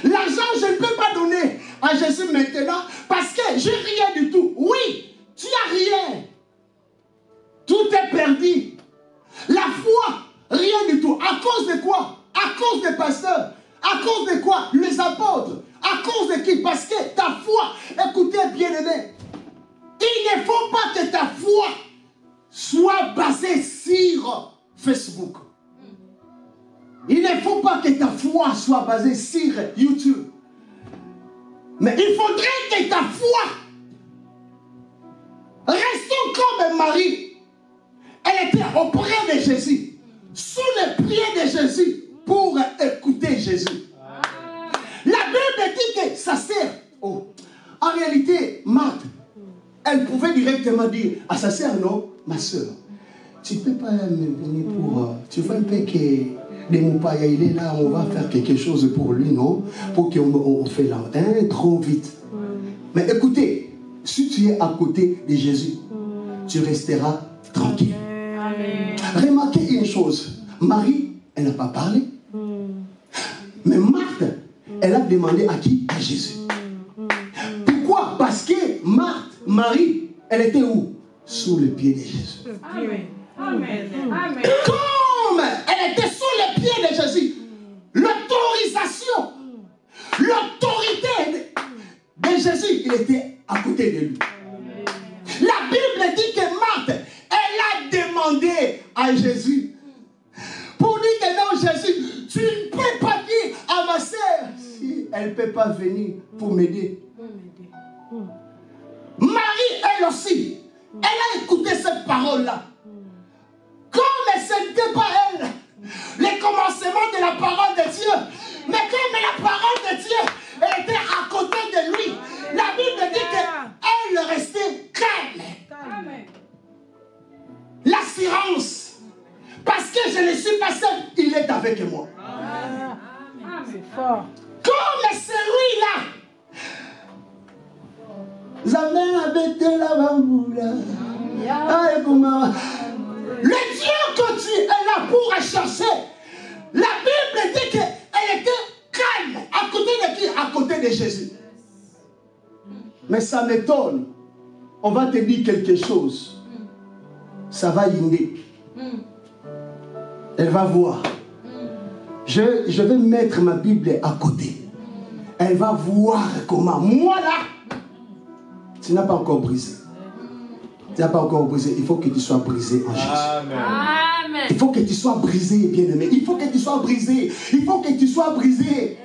L'argent, je ne peux pas donner à Jésus maintenant parce que j'ai rien du tout. Oui, tu n'as rien. Tout est perdu. La foi, rien du tout. À cause de quoi? À cause des pasteurs. À cause de quoi? Les apôtres. À cause de qui? Parce que ta foi, écoutez bien aimé, il ne faut pas que ta foi soit basée sur Facebook. Il ne faut pas que ta foi soit basée sur YouTube. Mais il faudrait que ta foi, restons comme Marie, elle était auprès de Jésus, sous les pieds de Jésus, pour écouter Jésus. La Bible dit que sa sœur, en réalité, Marthe, elle pouvait directement dire à sa sœur, non, ma sœur, tu ne peux pas me venir pour... tu vois un peu que de mon père, il est là, on va faire quelque chose pour lui, non? Pour qu'on fait là, trop vite. Mais écoutez, si tu es à côté de Jésus, tu resteras tranquille. Amen. Remarquez une chose, Marie, elle n'a pas parlé. Mais Marthe, elle a demandé à qui? À Jésus. Pourquoi? Parce que Marie, elle était où? Sous le pied de Jésus. Amen. Amen. Amen. Comme elle était sous les pieds de Jésus, l'autorisation, l'autorité de Jésus, il était à côté de lui. La Bible dit que Marthe, elle a demandé à Jésus pour dire que non, Jésus, tu ne peux pas dire à ma sœur si elle ne peut pas venir pour m'aider. Marie, elle aussi, elle a écouté cette parole-là. Comme ce n'était pas elle, le commencement de la parole de Dieu, mais comme la parole de Dieu elle était à côté de lui, la Bible dit qu'elle restait calme. Amen. L'assurance, parce que je ne suis pas seul, il est avec moi. C'est fort. Comme celui-là, le Dieu que tu es là pour chercher, la Bible dit qu'elle était calme. À côté de qui? À côté de Jésus. Mais ça m'étonne. On va te dire quelque chose. ça va inonder. Elle va voir. Je vais mettre ma Bible à côté. Elle va voir comment. Moi là, tu n'as pas encore brisé. Tu n'as pas encore brisé. Il faut que tu sois brisé en Jésus. Amen. Il faut que tu sois brisé, bien-aimé. Il faut que tu sois brisé. Il faut que tu sois brisé.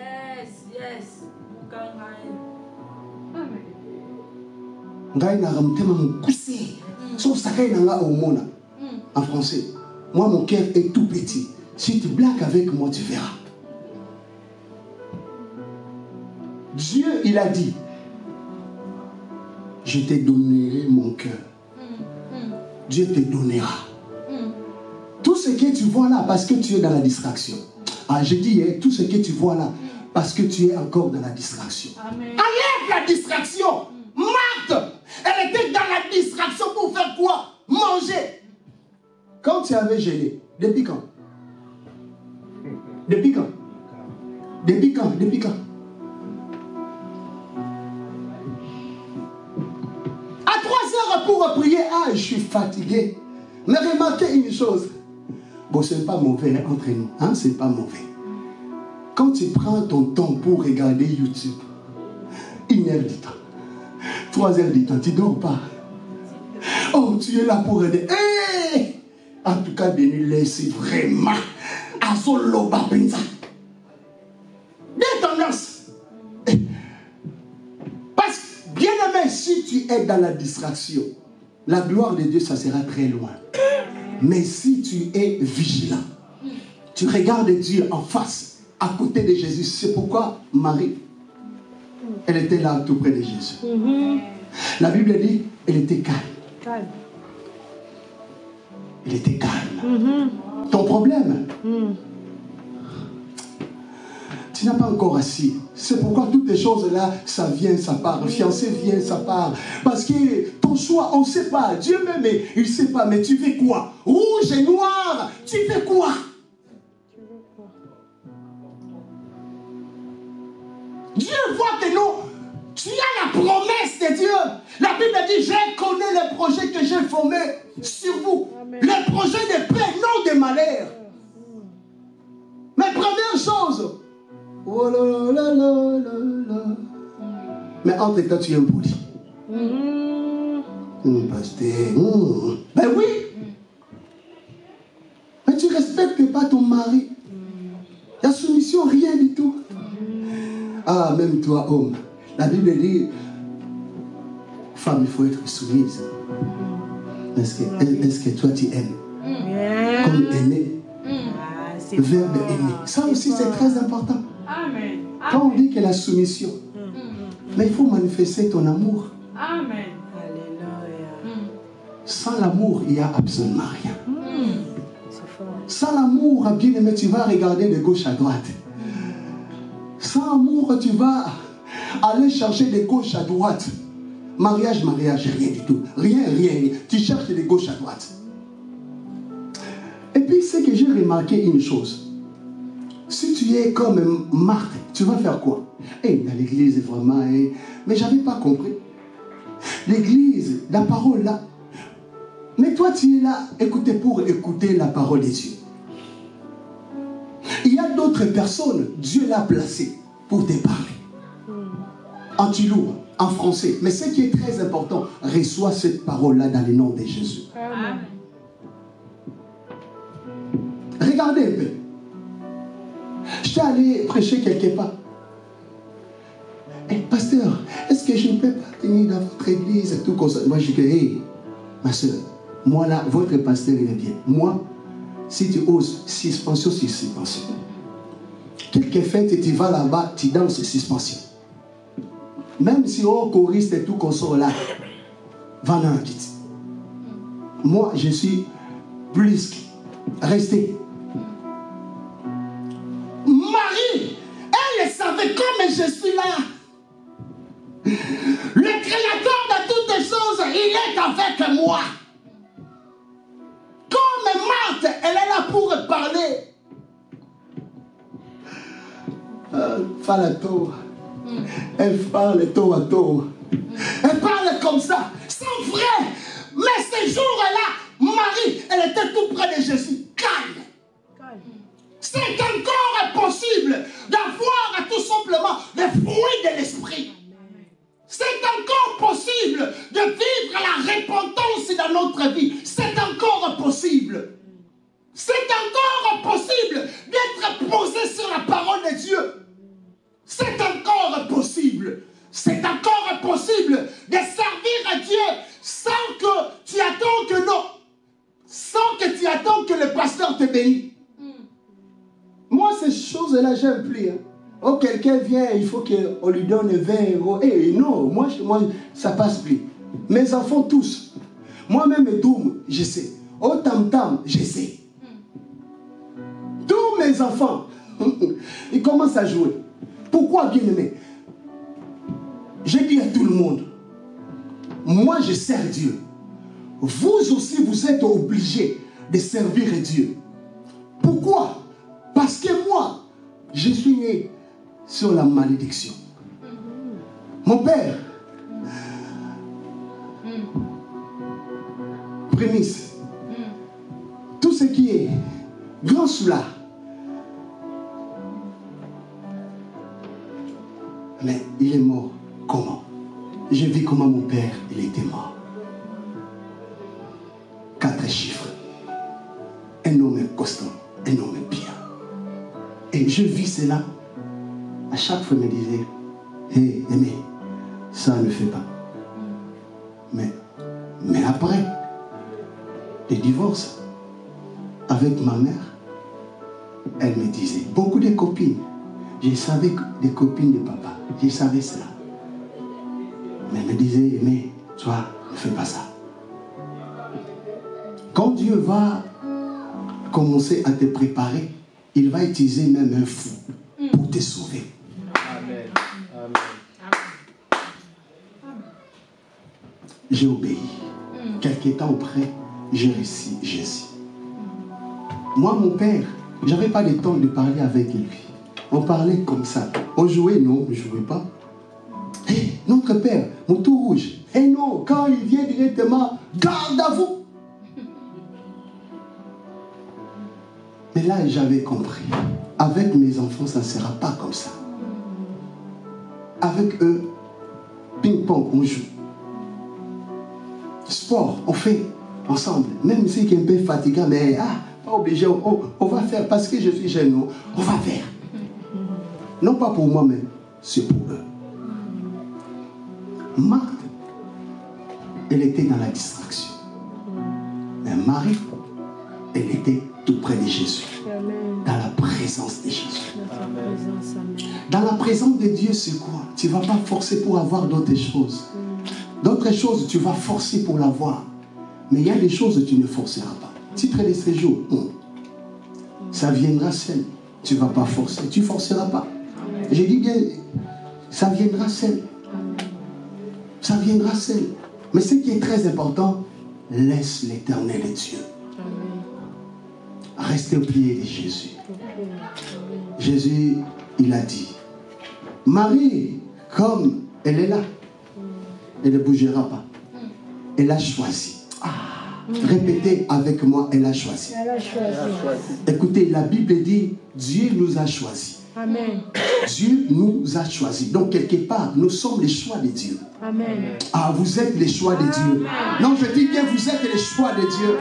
En français, moi mon cœur est tout petit. Si tu blagues avec moi, tu verras. Dieu, il a dit, je te donnerai mon cœur. Dieu te donnera. Tout ce que tu vois là, parce que tu es dans la distraction. Ah, je dis, tout ce que tu vois là, parce que tu es encore dans la distraction. Amen. Enlève la distraction. Marthe, elle était dans la distraction pour faire quoi? Manger. Quand tu avais gêné, depuis quand? Depuis quand? Depuis quand? Depuis quand? À 3 heures pour prier, ah, je suis fatigué. Mais remarquez une chose. Bon, ce n'est pas mauvais entre nous, hein, ce n'est pas mauvais. Quand tu prends ton temps pour regarder YouTube, 1 heure du temps, 3 heures du temps, tu ne dors pas. Oh, tu es là pour aider. Hey! En tout cas, Denis, laisse vraiment à son loba pinza. Des tendances. Parce que, bien aimé, si tu es dans la distraction, la gloire de Dieu, ça sera très loin. Mais si tu es vigilant, tu regardes Dieu en face, à côté de Jésus. C'est pourquoi Marie, elle était là tout près de Jésus. La Bible dit, elle était calme. Elle était calme. Ton problème, tu n'as pas encore assis. C'est pourquoi toutes les choses-là, ça vient, ça part. Fiancé vient, ça part. Parce que ton choix, on ne sait pas. Dieu même, il ne sait pas. Mais tu fais quoi? Rouge et noir, tu fais quoi? Dieu voit que nous, tu as la promesse de Dieu. La Bible dit, je connais les projets que j'ai formés sur vous. Amen. Les projets de paix, non de malheur. Mais première chose, oh là là là là là. Mais entre temps, tu es impoli. Pasteur. Ben oui. Mais tu ne respectes pas ton mari. La soumission, rien du tout. Ah, même toi, homme. La Bible dit, femme, il faut être soumise. Est-ce que toi, tu aimes? Comme aimer. Le verbe aimer. Ça aussi, c'est très important. Amen. Quand on dit que la soumission, mais il faut manifester ton amour. Amen. Sans l'amour, il n'y a absolument rien. Sans l'amour, bien aimé, tu vas regarder de gauche à droite. Sans amour, tu vas aller chercher de gauche à droite. Mariage, rien du tout. Rien. Tu cherches de gauche à droite. Et puis, c'est que j'ai remarqué une chose. Si tu es comme Marthe, tu vas faire quoi? Dans l'église, vraiment, mais je n'avais pas compris. L'église, la parole là. Mais toi, tu es là, pour écouter la parole de Dieu. Il y a d'autres personnes, Dieu l'a placé pour te parler. En Toulouse, en français. Mais ce qui est très important, reçois cette parole-là dans le nom de Jésus. Amen. Regardez un peu. J'étais allé prêcher quelque part. Pasteur, est-ce que je ne peux pas tenir dans votre église et tout comme ça? Moi, je dis, ma soeur, moi là, votre pasteur, il est bien. Moi, si tu oses, suspension sur suspension. Quelques fêtes, tu vas là-bas, tu danses suspension. Même si on choriste et tout qu'on sort là, va dans la quitte. Moi, je suis plus restez. Marie, elle savait comme je suis là. Le créateur de toutes choses, il est avec moi. Comme Marthe, elle est là pour parler. Elle parle tour à tour. Elle parle comme ça, sans vrai. Mais ce jour-là, Marie, elle était tout près de Jésus. Calme. C'est encore possible d'avoir tout simplement les fruits de l'esprit. C'est encore possible de vivre la repentance dans notre vie. C'est encore possible. C'est encore possible d'être posé sur la parole de Dieu. C'est encore possible. C'est encore possible de servir à Dieu sans que tu attends que non. Sans que tu attends que le pasteur te bénisse. Moi, ces choses-là, j'aime plus. Hein. Oh, quelqu'un vient, il faut qu'on lui donne 20 euros. Eh non, moi, ça passe plus. Mes enfants tous. Moi-même, Doum, je sais. Oh, Tam-Tam, je sais. Tous mes enfants, ils commencent à jouer. Pourquoi, bien-aimé? Je dis à tout le monde, moi, je sers Dieu. Vous aussi, vous êtes obligés de servir Dieu. Pourquoi? Parce que moi, je suis né sur la malédiction. Mon père, prémisse, tout ce qui est grand cela, mais il est mort. Comment? J'ai vu comment mon père, il était mort. 4 chiffres. Un homme costaud, un homme bien. Et je vis cela. À chaque fois, il me disait, hé, Aimé, ça ne fait pas. Mais après, le divorce avec ma mère, elle me disait, beaucoup de copines. Je savais des copines de papa. Je savais cela. Mais elle me disait, Aimé, toi, ne fais pas ça. Quand Dieu va commencer à te préparer, il va utiliser même un fou pour te sauver. Amen. Amen. J'ai obéi. Quelques temps après, j'ai reçu Jésus. Moi, mon père, je n'avais pas le temps de parler avec lui. On parlait comme ça. On jouait, non, on ne jouait pas. Hey, notre père, mon tout rouge. Hey non, quand il vient directement, garde à vous. Mais là, j'avais compris. Avec mes enfants, ça ne sera pas comme ça. Avec eux, ping-pong, on joue. Sport, on fait ensemble. Même si c'est un peu fatigant, mais pas obligé, on va faire. Parce que je suis jeune, on va faire. Non pas pour moi-même, c'est pour eux. Marthe, elle était dans la distraction. Mais Marie, elle était tout près de Jésus. Dans la présence de Jésus. Dans la présence de Dieu, c'est quoi? Tu ne vas pas forcer pour avoir d'autres choses. D'autres choses, tu vas forcer pour l'avoir. Mais il y a des choses que tu ne forceras pas. Titre de séjour, ça viendra seul. Tu ne vas pas forcer. Tu ne forceras pas. Je dis bien, ça viendra seul. Ça viendra seul. Mais ce qui est très important, laisse l'Éternel et Dieu. Restez au pied de Jésus. Jésus, il a dit, Marie, comme elle est là, elle ne bougera pas. Elle a choisi. Répétez avec moi, elle a choisi. Elle a choisi. Écoutez, la Bible dit, Dieu nous a choisis. Amen. Dieu nous a choisis. Donc, quelque part, nous sommes les choix de Dieu. Amen. Ah, vous êtes les choix de Dieu. Non, je dis bien, vous êtes les choix de Dieu.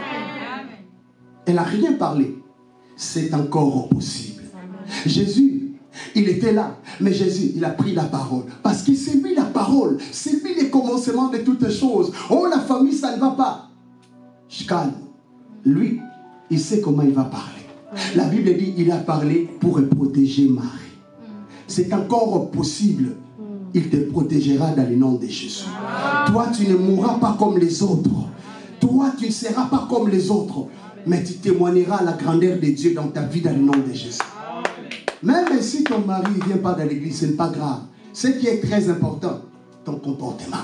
Elle n'a rien parlé. C'est encore possible. Jésus, il était là. Mais Jésus, il a pris la parole. Parce que c'est lui la parole. C'est lui le commencement de toutes choses. Oh, la famille, ça ne va pas. Calme. Lui, il sait comment il va parler. La Bible dit, il a parlé pour protéger Marie. C'est encore possible. Il te protégera dans le nom de Jésus. Toi, tu ne mourras pas comme les autres. Toi, tu ne seras pas comme les autres. Mais tu témoigneras la grandeur de Dieu dans ta vie dans le nom de Jésus. Même si ton mari ne vient pas dans l'église, ce n'est pas grave. Ce qui est très important, ton comportement.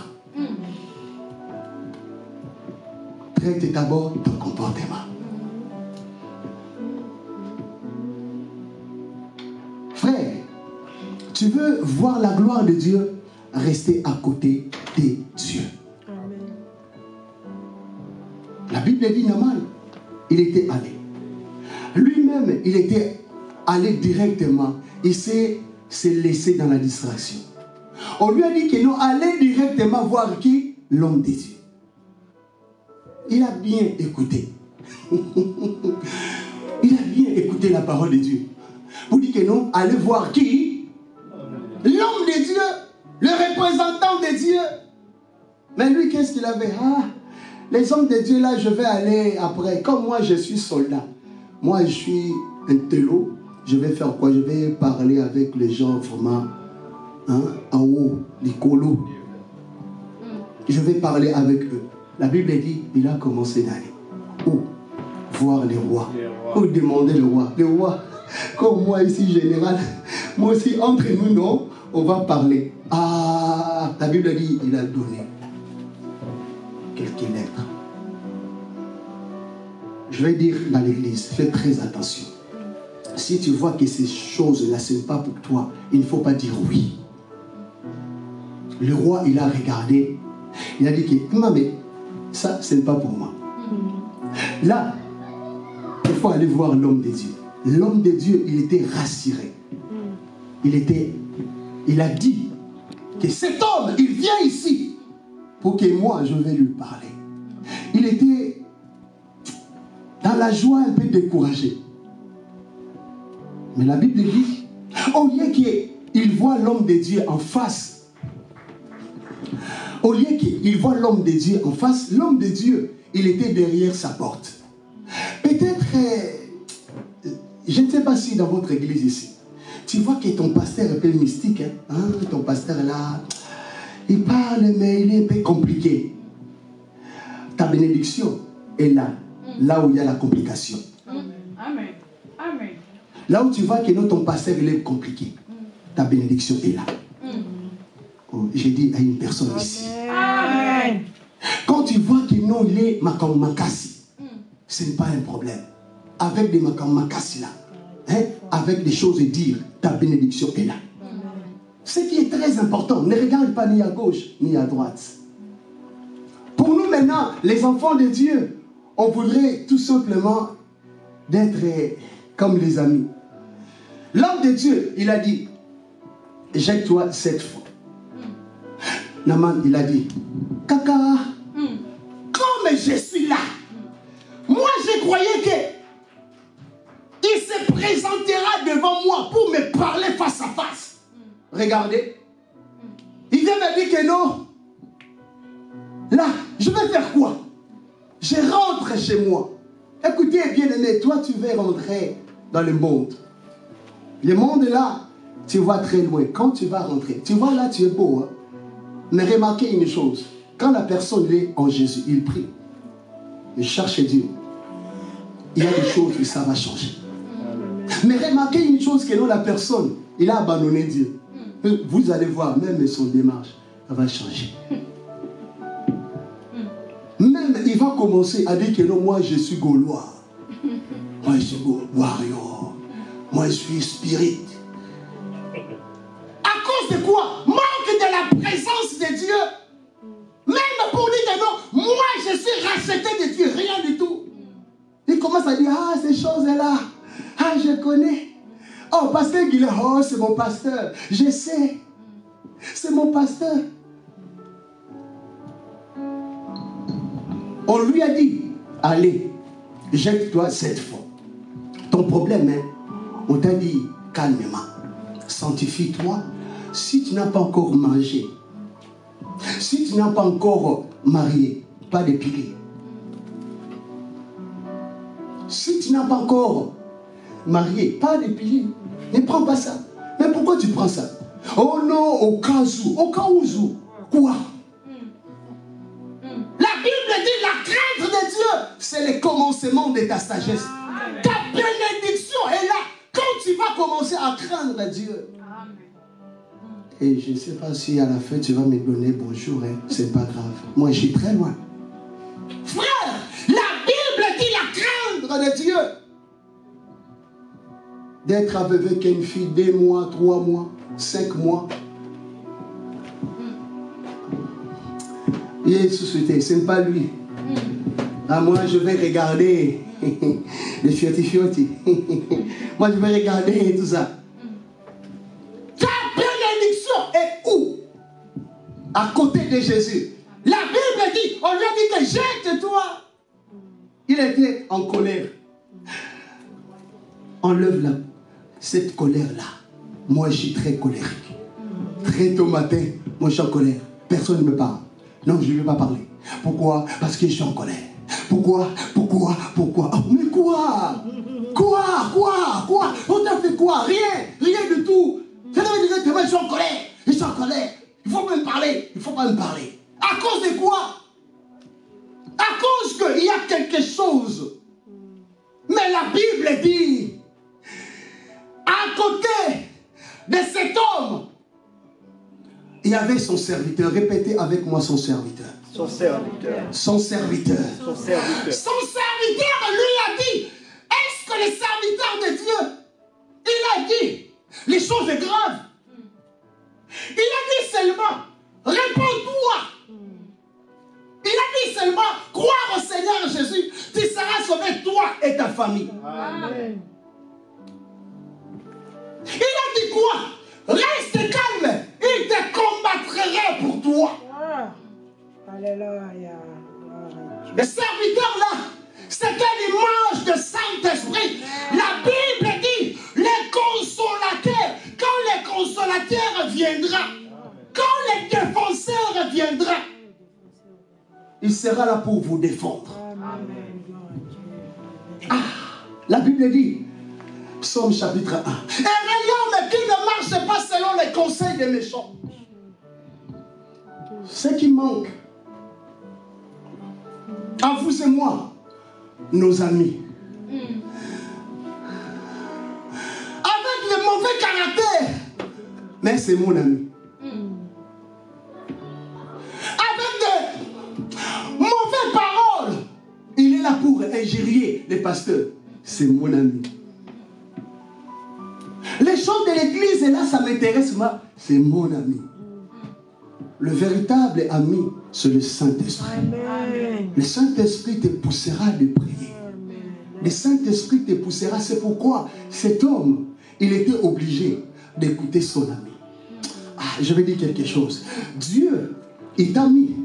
Traite d'abord ton comportement. Frère, tu veux voir la gloire de Dieu, rester à côté de Dieu. Amen. La Bible dit, Naaman, il était allé. Lui-même, il était allé directement. Il s'est laissé dans la distraction. On lui a dit que non, allez directement voir qui? L'homme de Dieu. Il a bien écouté. Il a bien écouté la parole de Dieu. Pour dire que non, allez voir qui? L'homme de Dieu, le représentant de Dieu. Mais lui, qu'est-ce qu'il avait? Ah, les hommes de Dieu, là, je vais aller après. Comme moi, je suis soldat. Moi, je suis un télo. Je vais faire quoi? Je vais parler avec les gens vraiment en haut, les colos. Je vais parler avec eux. La Bible dit, il a commencé d'aller. Où? Voir les rois. Où demander le roi. Le roi, comme moi ici, général, moi aussi, entre nous, non, on va parler. Ah, la Bible dit, il a donné quelques lettres. Je vais dire dans l'église, fais très attention. Si tu vois que ces choses-là, ce n'est pas pour toi, il ne faut pas dire oui. Le roi, il a regardé, il a dit que, non mais, ça, ce n'est pas pour moi. Là, il faut aller voir l'homme de Dieu. L'homme de Dieu, il était rassuré. Il a dit que cet homme, il vient ici pour que moi, je vais lui parler. Il était dans la joie, un peu découragé. Mais la Bible dit, au lieu qu'il voit l'homme de Dieu en face, au lieu qu'il voit l'homme de Dieu en face, l'homme de Dieu, il était derrière sa porte. Peut-être, je ne sais pas si dans votre église ici, tu vois que ton pasteur est un peu mystique. Ton pasteur là, il parle, mais il est un peu compliqué. Ta bénédiction est là, là où il y a la complication. Amen. Amen. Là où tu vois que non, ton pasteur il est compliqué, ta bénédiction est là. Oh, j'ai dit à une personne ici. Amen. Quand tu vois que non, il est makassi, ce n'est pas un problème. Avec des makassi là, avec des choses à dire, ta bénédiction est là. Ce qui est très important, ne regarde pas ni à gauche ni à droite. Pour nous maintenant, les enfants de Dieu, on voudrait tout simplement d'être comme les amis. L'homme de Dieu, il a dit, jette-toi 7 fois. Naman, il a dit, Kaka, comme je suis là, moi je croyais que il se présentera devant moi pour me parler face à face. Regardez, il vient me dire que non. Là, je vais faire quoi? Je rentre chez moi. Écoutez, bien-aimé, toi tu veux rentrer dans le monde. Le monde là, tu vois très loin. Quand tu vas rentrer, tu vois là, tu es beau. Mais remarquez une chose. Quand la personne est en Jésus, il prie. Il cherche Dieu. Il y a des choses que ça va changer. Mais remarquez une chose, que non, la personne, il a abandonné Dieu. Vous allez voir, même son démarche, ça va changer. Même, il va commencer à dire que non, moi je suis Gaulois. Moi je suis warrior. Moi je suis spirit. À cause de quoi? Manque de la présence de Dieu. Même pour dire que non, moi je suis racheté de Dieu, rien du tout. Il commence à dire, ah, ces choses-là, ah, je connais. Oh, pasteur Guilherme, oh, c'est mon pasteur. Je sais. C'est mon pasteur. On lui a dit, allez, jette-toi 7 fois. Ton problème, on t'a dit, calmement, sanctifie-toi. Si tu n'as pas encore mangé, si tu n'as pas encore marié, pas de piliers. Si tu n'as pas encore marié, pas de piliers. Ne prends pas ça. Mais pourquoi tu prends ça? Oh non, au cas où. Quoi? La Bible dit la crainte de Dieu, c'est le commencement de ta sagesse. Ta bénédiction est là. Quand tu vas commencer à craindre Dieu. Et je ne sais pas si à la fin tu vas me donner bonjour, c'est pas grave. Moi je suis très loin. Frère, la Bible dit la crainte de Dieu. D'être avec une fille 2 mois, 3 mois, 5 mois. Et société, ce n'est pas lui. Ah, moi je vais regarder Les fiotti. Moi, je vais regarder tout ça. Ta bénédiction est où? À côté de Jésus. La Bible dit, on lui a dit que jette-toi. Il était en colère. Enlève cette colère-là. Moi, je suis très colérique. Très tôt matin, moi, je suis en colère. Personne ne me parle. Non, je ne vais pas parler. Pourquoi? Parce que je suis en colère. Pourquoi? Oh, mais quoi? On t'a fait quoi? Rien du tout. Ça veut dire que je suis en colère. Il faut pas me parler. À cause de quoi? À cause qu'il y a quelque chose. Mais la Bible dit, à côté de cet homme, il y avait son serviteur. Répétez avec moi son serviteur. Son serviteur. Son serviteur. Son serviteur. Son serviteur lui a dit, est-ce que le serviteur de Dieu, il a dit les choses graves. Il a dit seulement, réponds-toi. Il a dit seulement, croire au Seigneur Jésus, tu seras sauvé, toi et ta famille. Amen. Il a dit quoi? Reste calme, il te combattrait pour toi. Alléluia. Le serviteur là, c'était l'image de Saint-Esprit. La Bible dit, les consolateurs, quand les consolateurs viendra, quand les défenseurs viendra, il sera là pour vous défendre. Ah, la Bible dit, Psaume chapitre 1, un royaume qui ne marche pas selon les conseils des méchants. Ce qui manque à vous et moi, nos amis, avec le mauvais caractère, mais c'est mon ami. Avec de mauvaises paroles, il est là pour injurier les pasteurs. C'est mon ami. Les choses de l'église, et là, ça m'intéresse, moi. C'est mon ami. Le véritable ami, c'est le Saint-Esprit. Le Saint-Esprit te poussera de prier. Le Saint-Esprit te poussera. C'est pourquoi cet homme, il était obligé d'écouter son ami. Ah, je vais dire quelque chose. Dieu, il t'a mis,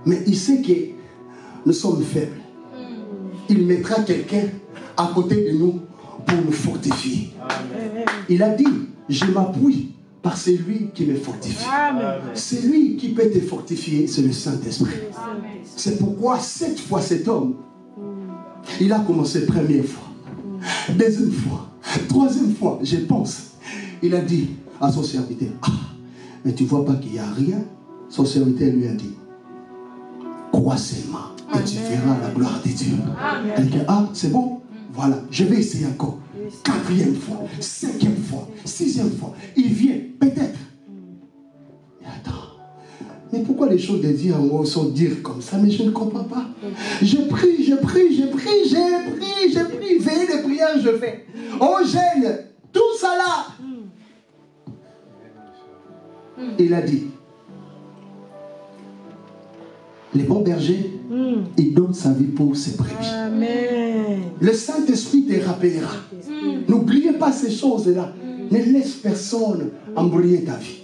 mais il sait que nous sommes faibles. Il mettra quelqu'un à côté de nous pour nous fortifier. Il a dit, je m'appuie par celui qui me fortifie. C'est lui qui peut te fortifier, c'est le Saint-Esprit. C'est pourquoi cette fois, cet homme, il a commencé première fois, deuxième fois, troisième fois, je pense. Il a dit à son serviteur, ah, mais tu vois pas qu'il n'y a rien? Son serviteur lui a dit, crois seulement et tu verras la gloire de Dieu. Elle dit, ah, c'est bon, voilà, je vais essayer encore. Quatrième fois, cinquième fois, sixième fois, il vient, peut-être. Et attends, mais pourquoi les choses de Dieu sont dire comme ça? Mais je ne comprends pas. Je prie, veillez de prière, je fais. On gêne, tout ça là. Il a dit, les bons bergers, ils donnent sa vie pour ses brebis. Amen. Le Saint-Esprit te rappellera. N'oubliez pas ces choses-là. Ne laisse personne embrouiller ta vie.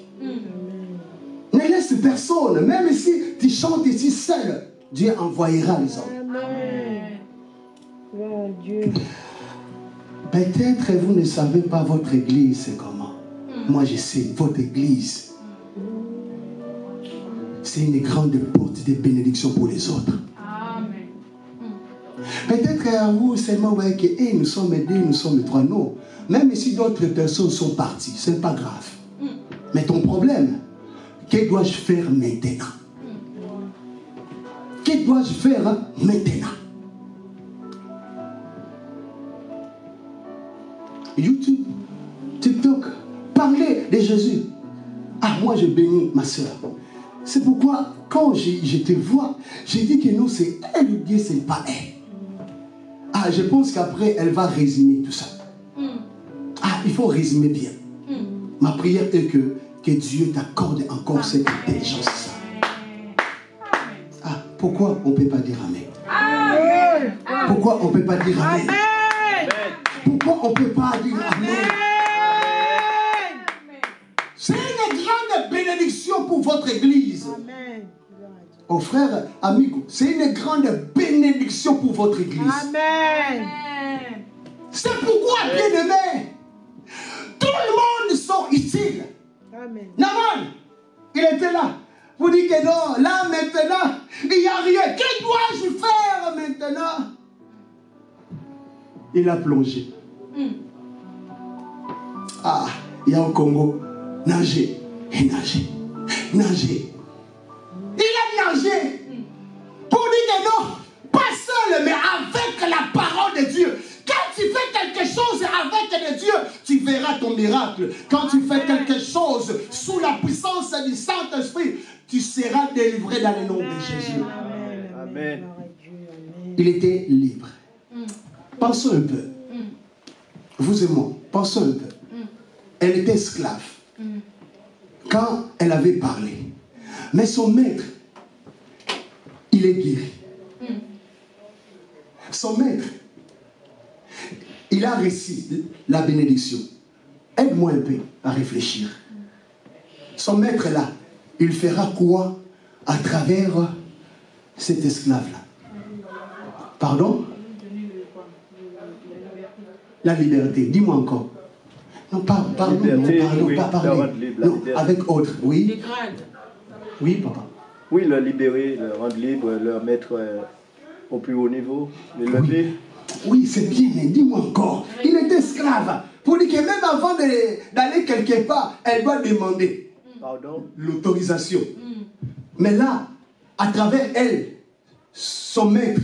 Ne laisse personne, même si tu chantes ici seul, Dieu envoyera les hommes. Amen. Dieu. Peut-être vous ne savez pas votre église, c'est comment. Moi je sais, votre église, c'est une grande porte de bénédiction pour les autres. Amen. Peut-être à vous seulement, ouais, que hey, nous sommes deux, nous sommes trois. Non. Même si d'autres personnes sont parties, ce n'est pas grave. Mais ton problème, que dois-je faire maintenant? Que dois-je faire maintenant? YouTube, TikTok, parler de Jésus. Ah, moi je bénis ma soeur. C'est pourquoi, quand je te vois, j'ai dit que nous, c'est elle ou bien c'est pas elle. Ah, je pense qu'après, elle va résumer tout ça. Ah, il faut résumer bien. Ma prière est que Dieu t'accorde encore cette intelligence. Ah, pourquoi on ne peut pas dire Amen? Amen. Pourquoi on ne peut pas dire Amen? Pourquoi on ne peut pas dire Amen? C'est une grande bénédiction pour votre église. Oh frère, amigo, c'est une grande bénédiction pour votre église. Amen. C'est pourquoi, bien-aimé, tout le monde sont utiles. Amen. Naaman, il était là. Vous dites que non, là maintenant, il n'y a rien. Que dois-je faire maintenant? Il a plongé. Ah, il y a au Congo, nager et nager. Nager. Il a nagé. Pour dire que non, pas seul, mais avec la parole de Dieu. Quand tu fais quelque chose avec Dieu, tu verras ton miracle. Quand tu fais quelque chose sous la puissance du Saint-Esprit, tu seras délivré dans le nom de Jésus. Amen. Il était libre. Pensons un peu. Vous et moi, pensons un peu. Elle était esclave quand elle avait parlé. Mais son maître, il est guéri. Son maître, il a reçu la bénédiction. Aide-moi un peu à réfléchir. Son maître là, il fera quoi à travers cet esclave-là? Pardon? La liberté. Dis-moi encore. Non, pardon, Liberté, non, oui, pas parler. la Non, liberté. avec autre, oui. Les grades. Oui, papa. Oui, le libérer, le rendre libre, le mettre au plus haut niveau, le lever. Oui, c'est bien, mais dis-moi encore. Il est esclave. Pour dire que même avant d'aller quelque part, elle doit demander Pardon? l'autorisation. Mais là, à travers elle, son maître,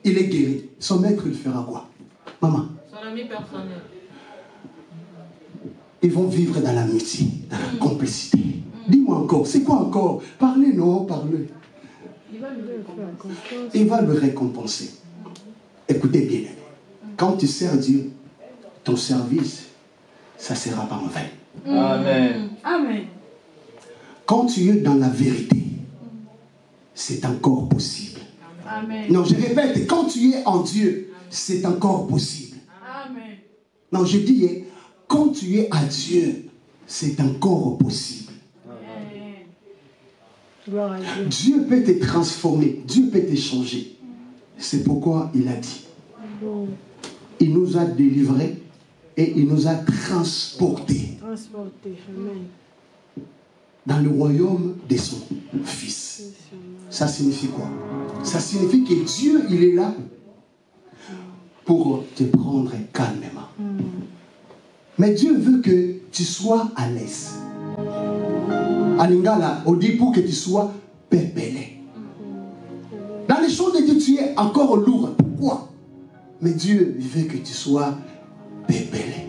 il est guéri. Son maître, il fera quoi? Maman. Son ami personnel. Ils vont vivre dans l'amitié, dans la complicité. Dis-moi encore, c'est quoi encore? Parlez, non, parlez. Il va le récompenser. Écoutez bien, quand tu sers Dieu, ton service, ça ne sera pas en vain. Amen. Amen. Quand tu es dans la vérité, c'est encore possible. Amen. Non, je répète, quand tu es en Dieu, c'est encore possible. Amen. Non, je dis, quand tu es à Dieu, c'est encore possible. Gloire à Dieu. Dieu peut te transformer, Dieu peut te changer. C'est pourquoi il a dit. Il nous a délivrés et il nous a transportés Transporté. Amen. dans le royaume de son Fils. Ça signifie quoi? Ça signifie que Dieu, il est là pour te prendre calmement. Mais Dieu veut que tu sois à l'aise. À Lingala, on dit pour que tu sois pépélé. Dans les choses de Dieu, tu es encore lourd. Pourquoi? Mais Dieu veut que tu sois pépélé.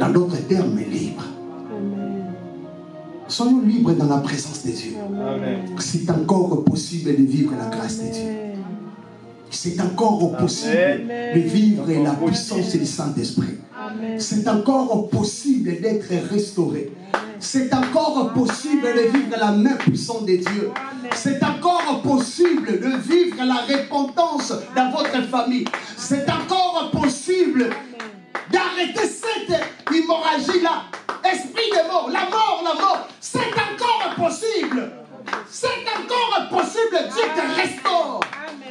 Dans d'autres termes, libre. Soyons libres dans la présence de Dieu. Amen. C'est encore possible de vivre la grâce de Dieu. C'est encore possible de vivre la puissance du Saint-Esprit. C'est encore possible d'être restauré. C'est encore possible de vivre la main puissante de Dieu. C'est encore possible de vivre la repentance dans votre famille. C'est encore possible d'arrêter cette hémorragie-là. Esprit de mort, la mort, c'est encore possible. C'est encore possible, Dieu te restaure.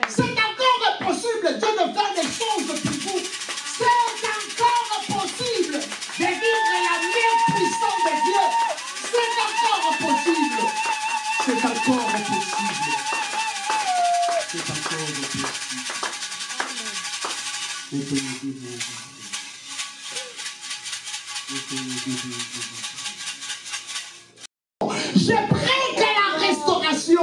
C'est encore possible, Dieu de faire des choses pour vous. C'est encore possible de vivre la main puissante de Dieu. C'est encore possible. C'est encore possible. C'est encore possible. J'ai pris que la restauration.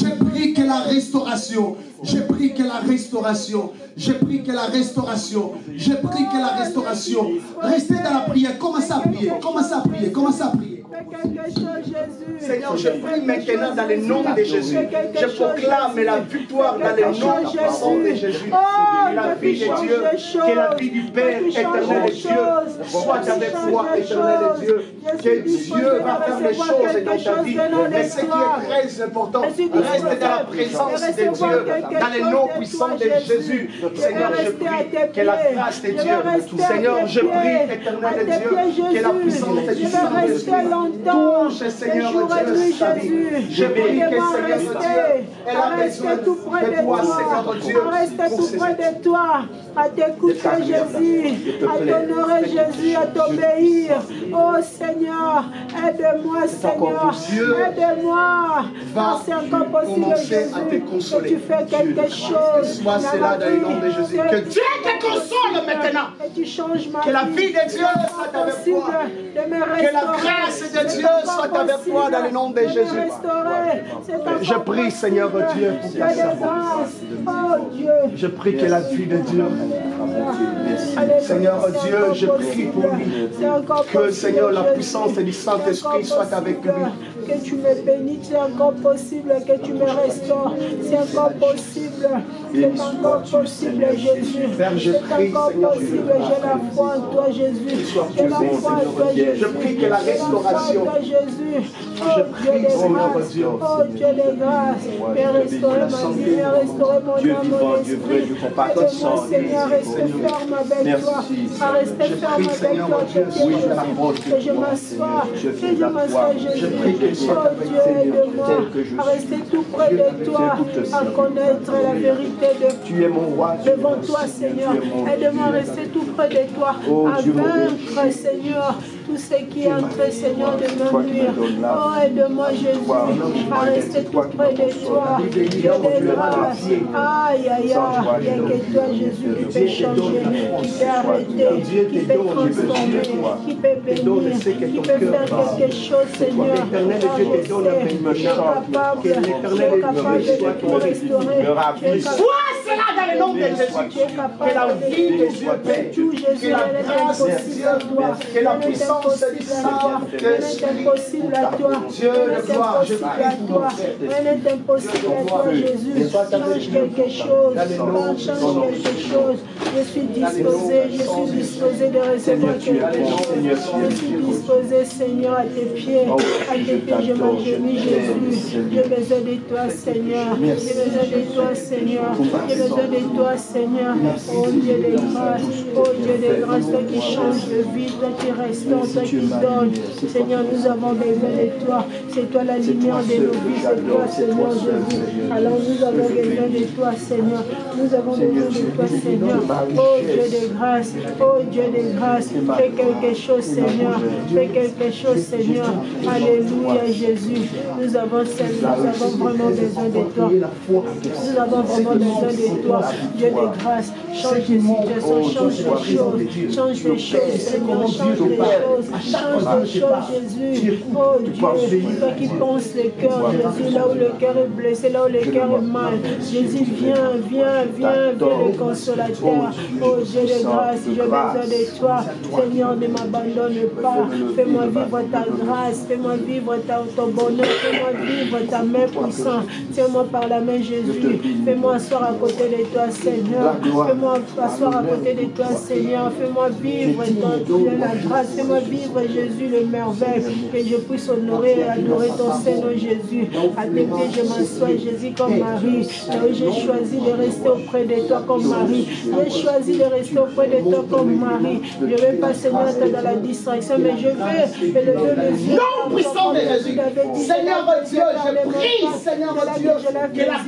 J'ai pris que la restauration. J'ai pris que la restauration. J'ai pris que la restauration. J'ai pris que la restauration. Restez dans la prière. Commencez à prier. Commencez à prier. Commencez à prier. Fais quelque chose, Jésus. Seigneur, je prie maintenant dans le nom de Jésus. Je proclame la victoire dans le nom puissant de Jésus. Que la vie de Dieu, que la vie du Père éternel de Dieu soit avec toi, éternel de Dieu. Que Dieu va faire les choses dans ta vie. Mais ce qui est très important, reste dans la présence de Dieu, dans le nom puissant de Jésus. Seigneur, je prie que la grâce de Dieu, Seigneur, je prie, éternel de Dieu, que la puissance de Dieu touche, Seigneur Dieu, sa vie. Je prie que, Seigneur Dieu, elle a besoin de toi, Seigneur Dieu, reste tout près de toi, à t'écouter Jésus, à t'honorer Jésus, à t'obéir. Oh Seigneur, aide-moi Seigneur, aide-moi. C'est encore possible Jésus, que tu fais quelque chose. Sois cela dans le nom de Jésus. Que Dieu te console maintenant. Et tu changes ma vie. Que la vie de Dieu soit avec toi. Que la grâce de Dieu soit avec toi dans le nom de Jésus. Je prie, Seigneur Dieu, pour ta je prie que la vie de Dieu, Seigneur Dieu, je prie pour lui, que Seigneur, la puissance du Saint-Esprit soit avec lui. Que tu me bénis, c'est encore possible, que tu me restaures, c'est encore possible, c'est encore possible, Jésus. C'est encore possible, j'ai la foi en toi, Jésus. J'ai la foi en toi, Jésus. Je prie que la restauration, Jésus. Oh Dieu de grâce, oh Dieu de grâce, fais restaurer ma vie, fais restaurer mon âme, mon esprit. Aide-moi, Seigneur, reste ferme avec toi, à rester ferme avec toi, que je m'assoie, Jésus. Oh Dieu, aide-moi à rester tout près de toi, à connaître la vérité devant toi, Seigneur. Aide-moi à rester tout près de toi, à vaincre, Seigneur, tout ce qui est en train, Seigneur, de me nuire. Oh, aide-moi, Jésus, à rester tout près de toi. Dieu de grâce. Aïe, aïe, aïe. Il n'y a que toi, Jésus, qui peut changer, qui peut arrêter, qui peut transformer, qui peut bénir, qui peut faire quelque chose, Seigneur. Je suis capable de tout restaurer. Sois cela dans le nom de Jésus. Que la vie de Dieu paie, que la grâce de Dieu, que la puissance du Saint-Esprit, à toi. Dieu de gloire, je prie pour toi. Rien n'est impossible à toi, Jésus. Change quelque chose. Change quelque chose. Je suis disposé de recevoir quelque chose. Je suis disposé, Seigneur, à tes pieds. À tes pieds, je m'agenouille, Jésus. J'ai besoin de toi, Seigneur. J'ai besoin de toi, Seigneur. J'ai besoin de toi, Seigneur. Oh Dieu de grâce. Oh Dieu de grâce, toi qui changes de vie, toi qui restaures, toi qui donnes. Seigneur, nous avons besoin de toi. C'est toi la lumière de nos vies. C'est toi, Seigneur Jésus. Alors nous avons besoin de toi, Seigneur. Nous avons besoin de toi, Seigneur. Oh Dieu de grâce. Oh Dieu de grâce. Fais quelque chose, Seigneur. Fais quelque chose, Seigneur. Alléluia, Jésus. Nous avons vraiment besoin de toi. Nous avons vraiment besoin de toi. Dieu de grâce. Change les situations, change les choses. Change les choses, Seigneur. Change les choses. Change les choses, Jésus. Oh Dieu, toi qui penses le cœur, Jésus, là où le cœur est blessé, là où le cœur est mal. Jésus, viens, le consolateur. Oh Dieu de grâce, j'ai besoin de toi. Seigneur, ne m'abandonne pas. Fais-moi vivre ta grâce. Fais-moi vivre ton bonheur. Fais-moi vivre ta main puissante. Tiens-moi par la main, Jésus. Fais-moi asseoir à côté de toi, Seigneur. Fais-moi asseoir à côté de toi, Seigneur. Fais-moi vivre dans la grâce. Fais-moi vivre, Jésus, le merveille. Que je puisse honorer et adorer ton Seigneur, Jésus. À tes pieds, je m'assois, Jésus, comme Marie. J'ai choisi de rester auprès de toi comme Marie. J'ai choisi de rester auprès de toi comme Marie. Je ne vais pas, Seigneur, être dans la distraction, mais je vais élever les yeux. Non, puissant de Jésus. Seigneur Dieu, je prie, Seigneur Dieu, que la grâce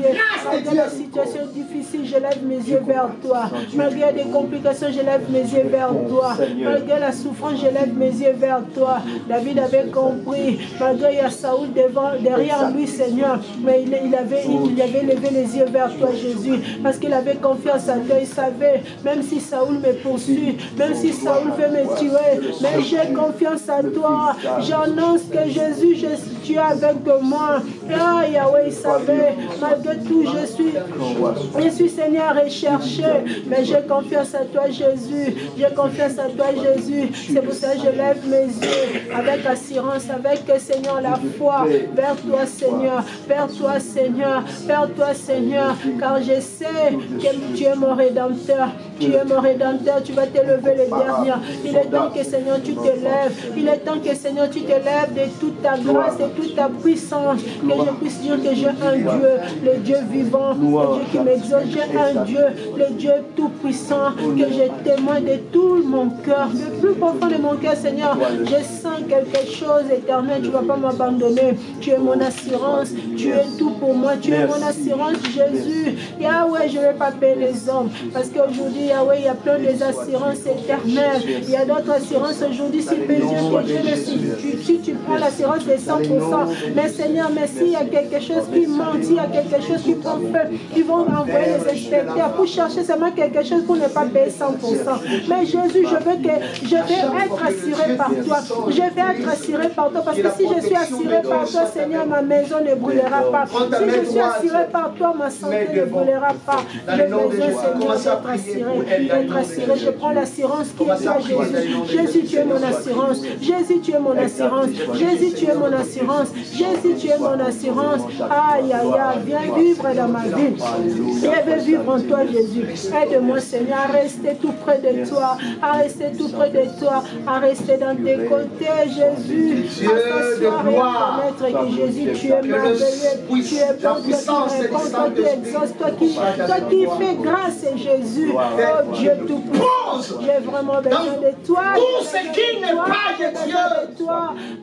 de Dieu. Dans la situation difficile, je lève mes yeux vers toi. Malgré des complications, je lève mes yeux vers toi. Malgré la souffrance, je lève mes yeux vers toi. David avait compris. Malgré il y a Saoul derrière lui, Seigneur, mais il avait levé les yeux vers toi, Jésus, parce qu'il avait confiance en toi. Il savait, même si Saoul me poursuit, même si Saoul veut me tuer, mais j'ai confiance en toi. J'annonce que Jésus, tu es avec moi. Ah, Yahweh, il savait, malgré tout, je Je suis, Seigneur, recherché, mais j'ai confiance à toi, Jésus. J'ai confiance à toi, Jésus. C'est pour ça que je lève mes yeux avec assurance, avec, Seigneur, la foi vers toi, Seigneur. Vers toi, Seigneur. Vers toi, Seigneur. Car je sais que tu es mon Rédempteur. Tu es mon Rédempteur. Tu vas te lever le dernier. Il est temps que, Seigneur, tu te lèves. Il est temps que, Seigneur, tu te lèves de toute ta grâce, de toute ta puissance. Que je puisse dire que j'ai un Dieu, le Dieu vivant, le Dieu qui m'exauce. J'ai un Dieu, le Dieu tout-puissant, que je témoigne de tout mon cœur, du plus profond de mon cœur, Seigneur. Je sens quelque chose éternel. Tu ne vas pas m'abandonner. Tu es mon assurance. Tu es tout pour moi. Tu es mon assurance, Jésus. Yahweh, je ne vais pas payer les hommes. Parce qu'aujourd'hui, Yahweh, il y a plein d'assurances éternelles. Il y a d'autres assurances aujourd'hui. Si tu prends l'assurance de 100%. Mais Seigneur, mais s'il y a quelque chose qui manque, s'il y a quelque chose qui prend feu, ils vont envoyer les inspecteurs pour chercher seulement quelque chose pour ne pas payer 100%. Mais Jésus, je vais être assuré par toi. Je vais être assuré par toi. Parce que si je suis assuré par toi, Seigneur, ma maison ne brûlera pas. Si je suis assuré par toi, ma santé ne brûlera pas. J'ai besoin, Seigneur, d'être assuré. Je prends l'assurance qui est toi, Jésus. Jésus, tu es mon assurance. Jésus, tu es mon assurance. Jésus, tu es mon assurance. Jésus, tu es mon assurance. Aïe, aïe, aïe. Viens vivre dans ma vie. Je veux vivre en toi, Jésus. Aide-moi, Seigneur, à rester tout près de toi. À rester tout près de toi. À rester dans tes côtés, Jésus. Dieu de gloire. Que Jésus, tu es merveilleux. Tu es bon, toi qui réponds, toi qui exauces, toi qui fais grâce, Jésus. Oh Dieu tout-puissant. J'ai vraiment besoin de toi. Tout ce qui n'est pas de Dieu.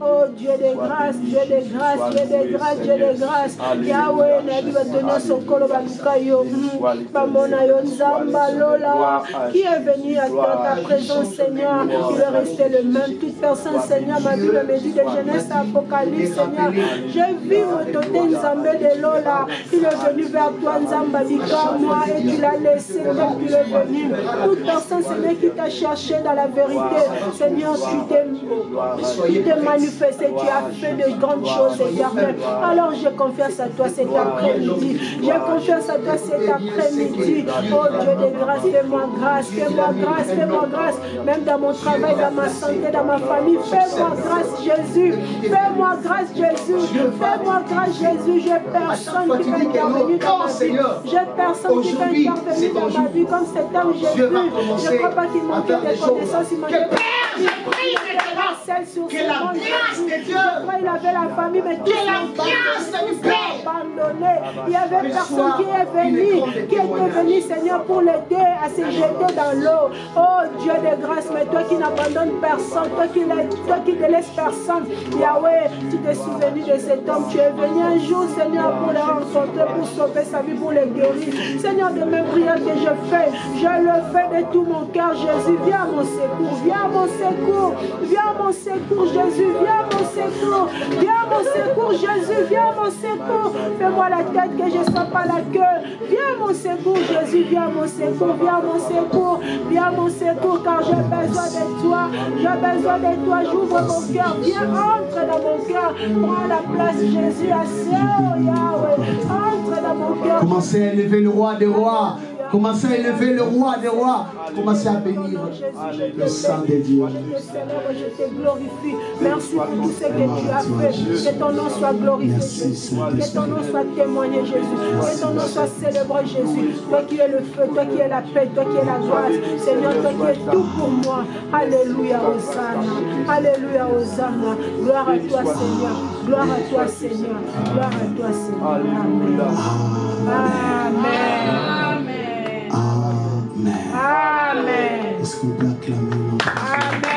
Oh Dieu de grâce, Dieu de grâce, Dieu de grâce, Dieu de grâce. Yahweh, Nabi va donner son colo balukayo. Pamona Yonzamba Lola. Qui est venu à ta présence, Seigneur? Il est resté le même. Toute personne, Seigneur, ma Bible me dit de Genèse à Apocalypse, Seigneur. J'ai vu au toté Nzambé de Lola. Il est venu vers toi, Nzamba Bika, moi, et tu l'as laissé comme il est venu. Toute personne, Seigneur, qui t'a cherché dans la vérité, Seigneur, tu t'es manifesté, tu as fait de grandes choses éternelles. Alors j'ai confiance à toi cet après-midi. J'ai confiance à toi cet après-midi. Oh Dieu de grâce, fais-moi grâce, fais-moi grâce, fais-moi grâce. Même dans mon travail, dans ma santé, dans ma famille, fais-moi grâce, Jésus. Fais-moi grâce, Jésus. Fais-moi grâce, Jésus. J'ai personne qui va intervenir dans ma vie. J'ai personne qui va intervenir dans ma vie comme cet homme Jésus. Je ne crois pas qu'il manquait de connaissances, il manquait de que la grâce de Dieu, il avait la famille, mais que la grâce du Père abandonné. Il y avait personne qui était venu, Seigneur, pour l'aider à se jeter dans l'eau. Oh Dieu de grâce, mais toi qui n'abandonnes personne, toi qui ne laisses personne, Yahweh, tu t'es souvenu de cet homme. Tu es venu un jour, Seigneur, pour le rencontrer, pour sauver sa vie, pour le guérir. Seigneur, de mes prières que je le fais de tout mon cœur. Jésus, viens à mon secours, viens à mon secours, viens à mon secours, Jésus, viens à mon secours, viens à mon secours, Jésus, viens à mon secour. Fais-moi la tête que je ne sois pas la queue. Viens à mon secours, Jésus, viens à mon secours, viens à mon secours, viens à mon secours, car j'ai besoin de toi. J'ai besoin de toi, j'ouvre mon cœur, viens, entre dans mon cœur, prends la place, Jésus, assure, Yahweh, entre dans mon cœur. Commencez à élever le roi des rois. Commencez à élever le roi des rois. Commencez à bénir le sang de Dieu. Je te célèbre, je te glorifie. Merci pour tout ce que tu as fait. Que ton nom soit glorifié, Jésus. Que ton nom soit témoigné, Jésus. Que ton nom soit célébré, Jésus. Toi qui es le feu, toi qui es la paix, toi qui es la grâce. Seigneur, toi qui es tout pour moi. Alléluia, Hosanna. Alléluia, Hosanna. Gloire à toi, Seigneur. Gloire à toi, Seigneur. Gloire à toi, Seigneur. Amen. Amen. Amen. Amen. Est-ce qu'on peut acclamer notre Amen.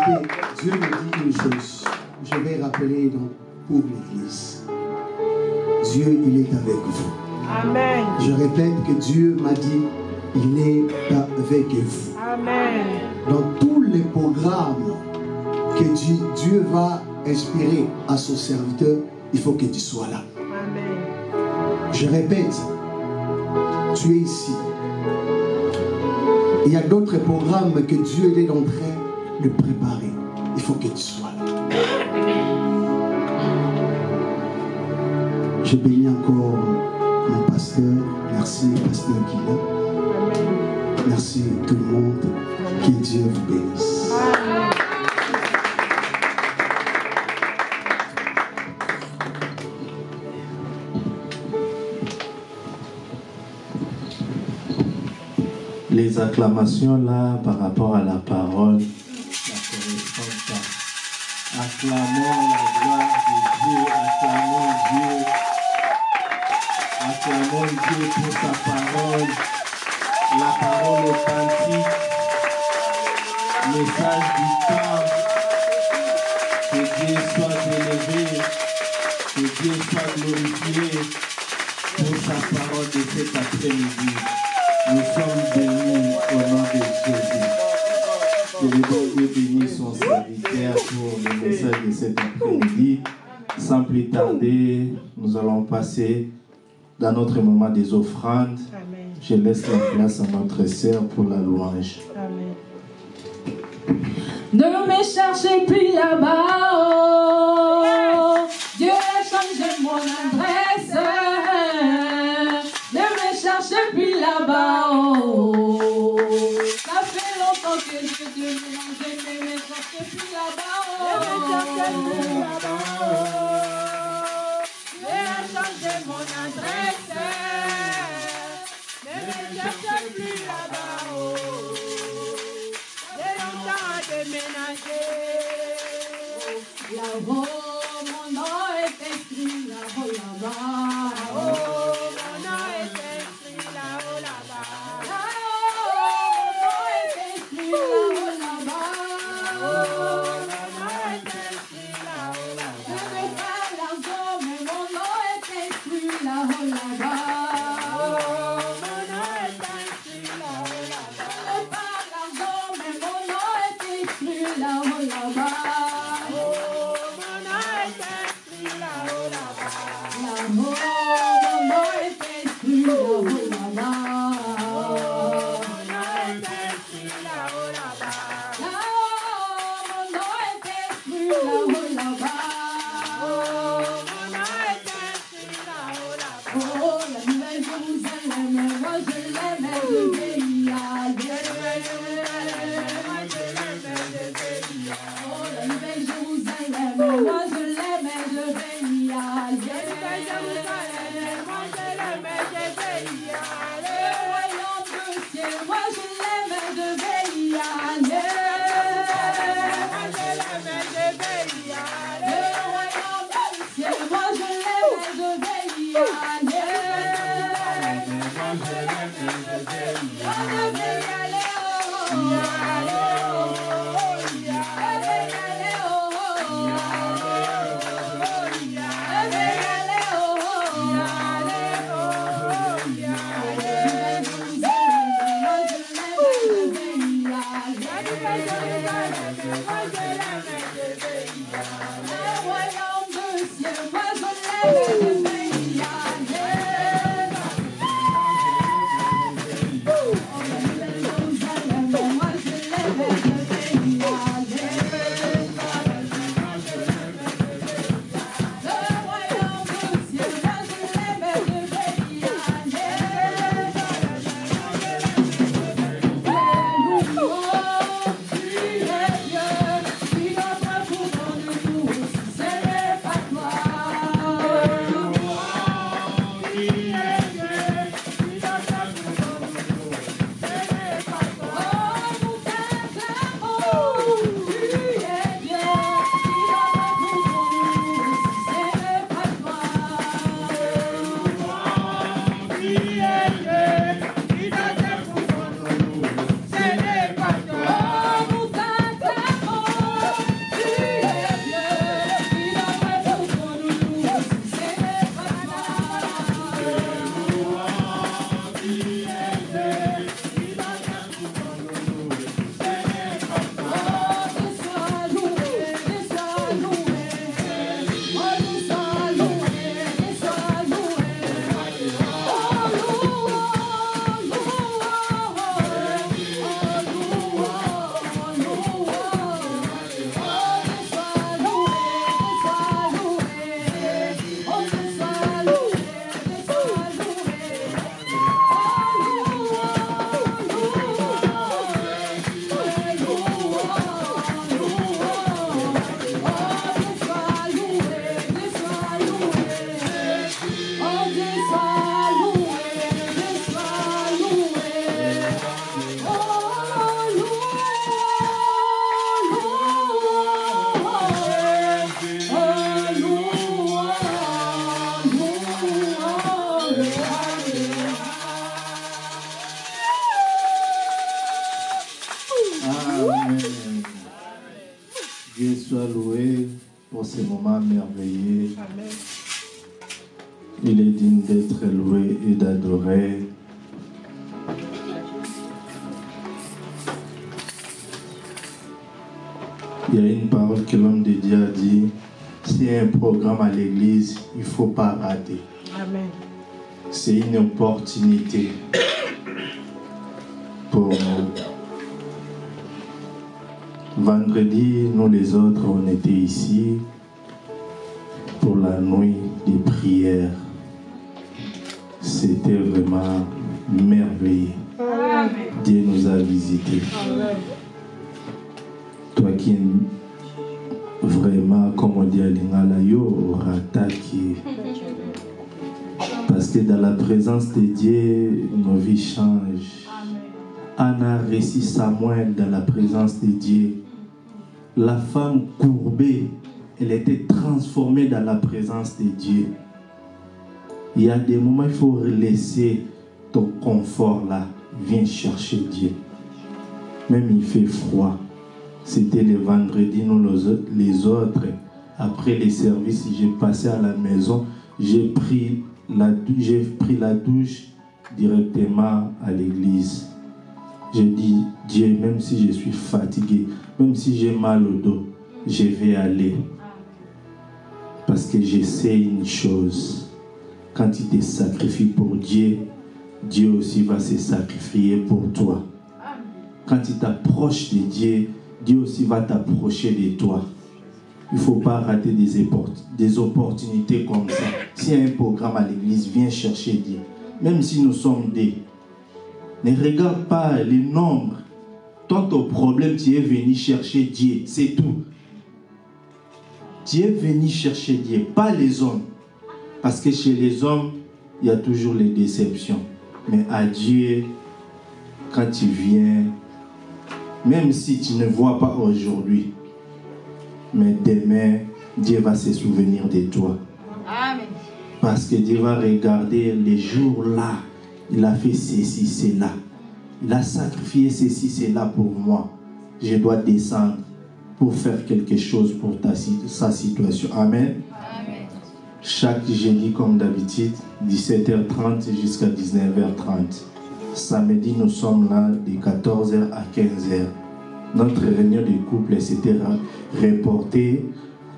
Écoutez, Dieu me dit une chose. Je vais rappeler pour l'Église. Dieu, il est avec vous. Amen. Je répète que Dieu m'a dit, il est avec vous. Amen. Dans tous les programmes que Dieu va inspirer à son serviteur, il faut que tu sois là. Amen. Je répète, tu es ici. Il y a d'autres programmes que Dieu est en train de préparer. Il faut que tu sois là. Je bénis encore mon pasteur. Merci, pasteur Guilla. Merci tout le monde. Que Dieu vous bénisse. Les acclamations là par rapport à la parole ne correspondent pas. Acclamons la gloire de Dieu, acclamons Dieu. Acclamons Dieu pour sa parole, la parole authentique, message du temps. Que Dieu soit élevé, que Dieu soit glorifié pour sa parole de cet après-midi. Nous sommes bénis au nom de Jésus. Que le bon Dieu bénisse son serviteur pour le message de cet après-midi. Sans plus tarder, nous allons passer dans notre moment des offrandes. Amen. Je laisse la place à notre sœur pour la louange. Amen. Ne me cherchez plus là-bas, oh. Dieu a changé mon adresse. Ne me cherchez plus là-bas, oh. Ça fait longtemps que je Dieu mélange, ne me cherchez plus là-bas, oh. Ne me cherchez plus là-bas, oh. Dieu a changé mon adresse. Ne me cherchez plus là-bas, oh. J'ai longtemps déménagé. Là-haut, mon nom est écrit là-haut, là-bas. Là-haut, mon nom est écrit là-haut, là-bas. Là-haut, mon nom est écrit là-haut, là-bas. Là-haut, mon nom est écrit là-haut, Je là-bas. vais faire l'argent, mais mon nom est écrit là-haut, là-bas. Mon nom est écrit là-haut, là-bas. Je vais faire l'argent, mais mon nom est écrit là-haut, là-bas. Mon nom est écrit là-haut, là-bas. Là-haut, mon nom est écrit là-haut, là-bas. Mon nom est écrit là-haut, là-bas. Là-haut, mon nom est écrit là-haut, là-bas. Mon nom est écrit là-haut, là-bas. Oh, la nouvelle Jérusalem, moi je l'aime, je vais y aller. Oh, la nouvelle Jérusalem, moi je l'aime, je vais y aller. Le royaume du ciel, moi je l'aime, je vais y aller. Le royaume du ciel, moi je l'aime, je vais y aller. vrai. Il y a une parole que l'homme de Dieu a dit, s'il y a un programme à l'église, il ne faut pas rater. Amen. C'est une opportunité pour nous. Vendredi, nous les autres, on était ici pour la nuit des prières. C'était vraiment merveilleux. Amen. Dieu nous a visités. Amen. Toi qui vraiment, comme on dit à Lingala, yo rataki. Parce que dans la présence de Dieu, nos vies changent. Anna récit Samuel dans la présence de Dieu. La femme courbée, elle était transformée dans la présence de Dieu. Il y a des moments, il faut laisser ton confort là. Viens chercher Dieu. Même il fait froid. C'était le vendredi, nous les autres. Après les services, j'ai passé à la maison. J'ai pris la douche directement à l'église. J'ai dit, Dieu, même si je suis fatigué, même si j'ai mal au dos, je vais aller. Parce que je sais une chose. Quand tu te sacrifies pour Dieu, Dieu aussi va se sacrifier pour toi. Quand tu t'approches de Dieu, Dieu aussi va t'approcher de toi. Il ne faut pas rater des opportunités comme ça. S'il y a un programme à l'église, viens chercher Dieu. Même si nous sommes deux. Ne regarde pas les nombres. Toi, ton problème, tu es venu chercher Dieu. C'est tout. Tu es venu chercher Dieu, pas les hommes. Parce que chez les hommes, il y a toujours les déceptions. Mais à Dieu, quand tu viens, même si tu ne vois pas aujourd'hui, mais demain, Dieu va se souvenir de toi. Amen. Parce que Dieu va regarder les jours là. Il a fait ceci, cela. Il a sacrifié ceci, cela pour moi. Je dois descendre pour faire quelque chose pour sa situation. Amen. Amen. Chaque jeudi, comme d'habitude, 17h30 jusqu'à 19h30. Samedi, nous sommes là de 14h à 15h. Notre réunion de couple s'était reportée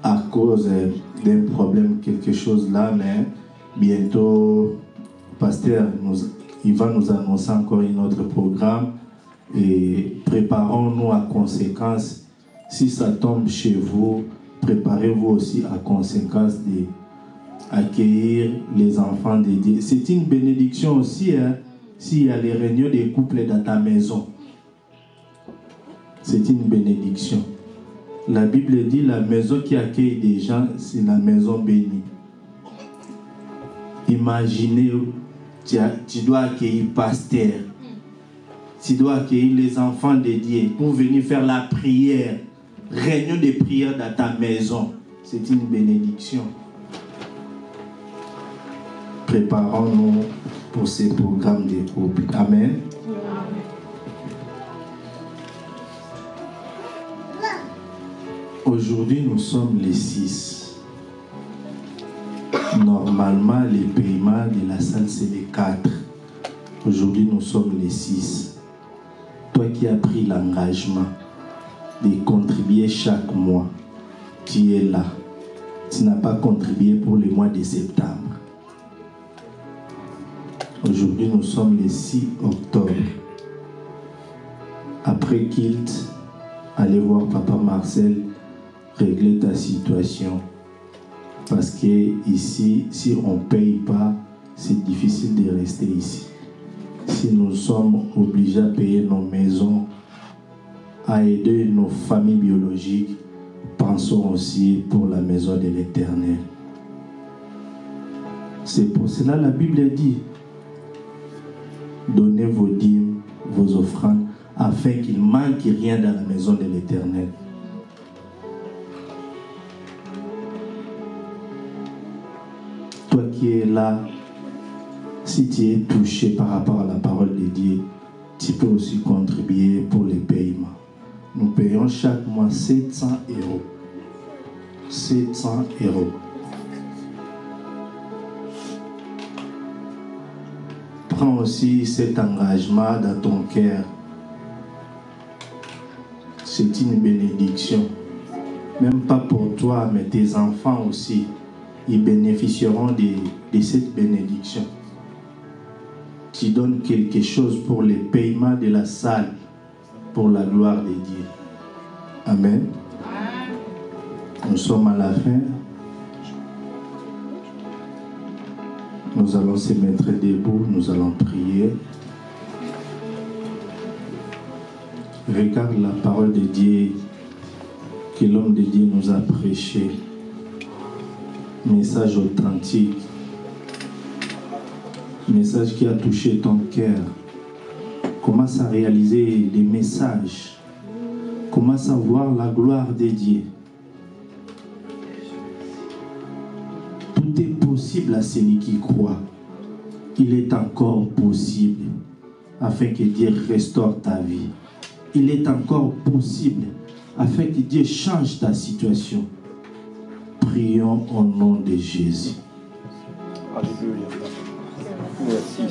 à cause d'un problème, quelque chose là, mais bientôt, le pasteur, il va nous annoncer encore un autre programme et préparons-nous à conséquence. Si ça tombe chez vous, préparez-vous aussi à conséquence d'accueillir les enfants de Dieu. C'est une bénédiction aussi, hein, s'il y a les réunions des couples dans ta maison. C'est une bénédiction. La Bible dit la maison qui accueille des gens, c'est la maison bénie. Imaginez, tu dois accueillir pasteur. Tu dois accueillir les enfants de Dieu pour venir faire la prière. Réunion de prière dans ta maison. C'est une bénédiction. Préparons-nous pour ces programmes de couple. Amen. Aujourd'hui, nous sommes les 6. Normalement, les paiements de la salle, c'est les 4. Aujourd'hui, nous sommes les 6. Toi qui as pris l'engagement de contribuer chaque mois, tu es là. Tu n'as pas contribué pour le mois de septembre. Aujourd'hui, nous sommes le 6 octobre. Après Kilt, allez voir Papa Marcel, régler ta situation. Parce que ici, si on ne paye pas, c'est difficile de rester ici. Si nous sommes obligés à payer nos maisons, à aider nos familles biologiques, pensons aussi pour la maison de l'Éternel. C'est pour cela que la Bible dit, donnez vos dîmes, vos offrandes, afin qu'il ne manque rien dans la maison de l'Éternel. Toi qui es là, si tu es touché par rapport à la parole de Dieu, tu peux aussi contribuer pour les paiements. Nous payons chaque mois 700 euros. 700 euros. prends aussi cet engagement dans ton cœur. C'est une bénédiction. Même pas pour toi, mais tes enfants aussi. Ils bénéficieront de cette bénédiction. Tu donnes quelque chose pour le paiement de la salle, pour la gloire de Dieu. Amen. Nous sommes à la fin. Nous allons se mettre debout, nous allons prier. Regarde la parole de Dieu que l'homme de Dieu nous a prêché. Message authentique. Message qui a touché ton cœur. Commence à réaliser des messages. Commence à voir la gloire de Dieu. Tout est possible à celui qui croit. Il est encore possible afin que Dieu restaure ta vie. Il est encore possible afin que Dieu change ta situation. Prions au nom de Jésus. Alléluia. Merci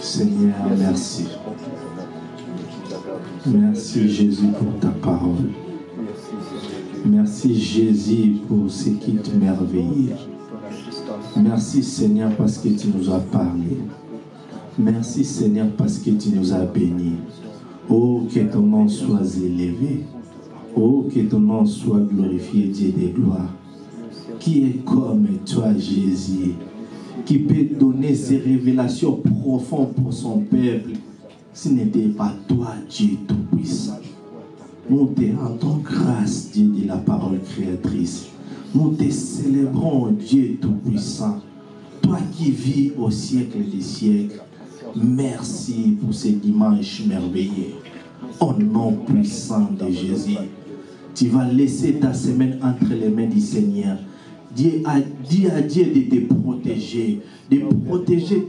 Seigneur, merci. Merci Jésus pour ta parole. Merci Jésus pour ce qui te merveille. Merci Seigneur parce que tu nous as parlé. Merci Seigneur parce que tu nous as bénis. Oh, que ton nom soit élevé. Oh, que ton nom soit glorifié, Dieu des gloires. Qui est comme toi, Jésus, qui peut donner ces révélations profondes pour son peuple, ce n'était pas toi, Dieu Tout-Puissant. Nous te rendons grâce, Dieu de la parole créatrice. Nous te célébrons, Dieu Tout-Puissant. Toi qui vis au siècle des siècles, merci pour ce dimanche merveilleux. Au nom puissant de Jésus, tu vas laisser ta semaine entre les mains du Seigneur. Dieu a dit à Dieu de te protéger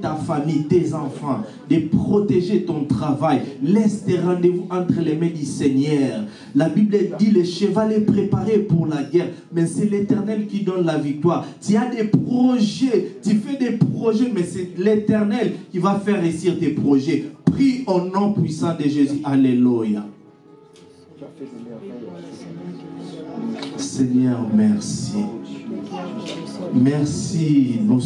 ta famille, tes enfants, de protéger ton travail. Laisse tes rendez-vous entre les mains du Seigneur. La Bible dit le cheval est préparé pour la guerre, mais c'est l'Éternel qui donne la victoire. Tu as des projets, tu fais des projets, mais c'est l'Éternel qui va faire réussir tes projets. Prie au nom puissant de Jésus. Alléluia. Seigneur, merci. Merci. Nous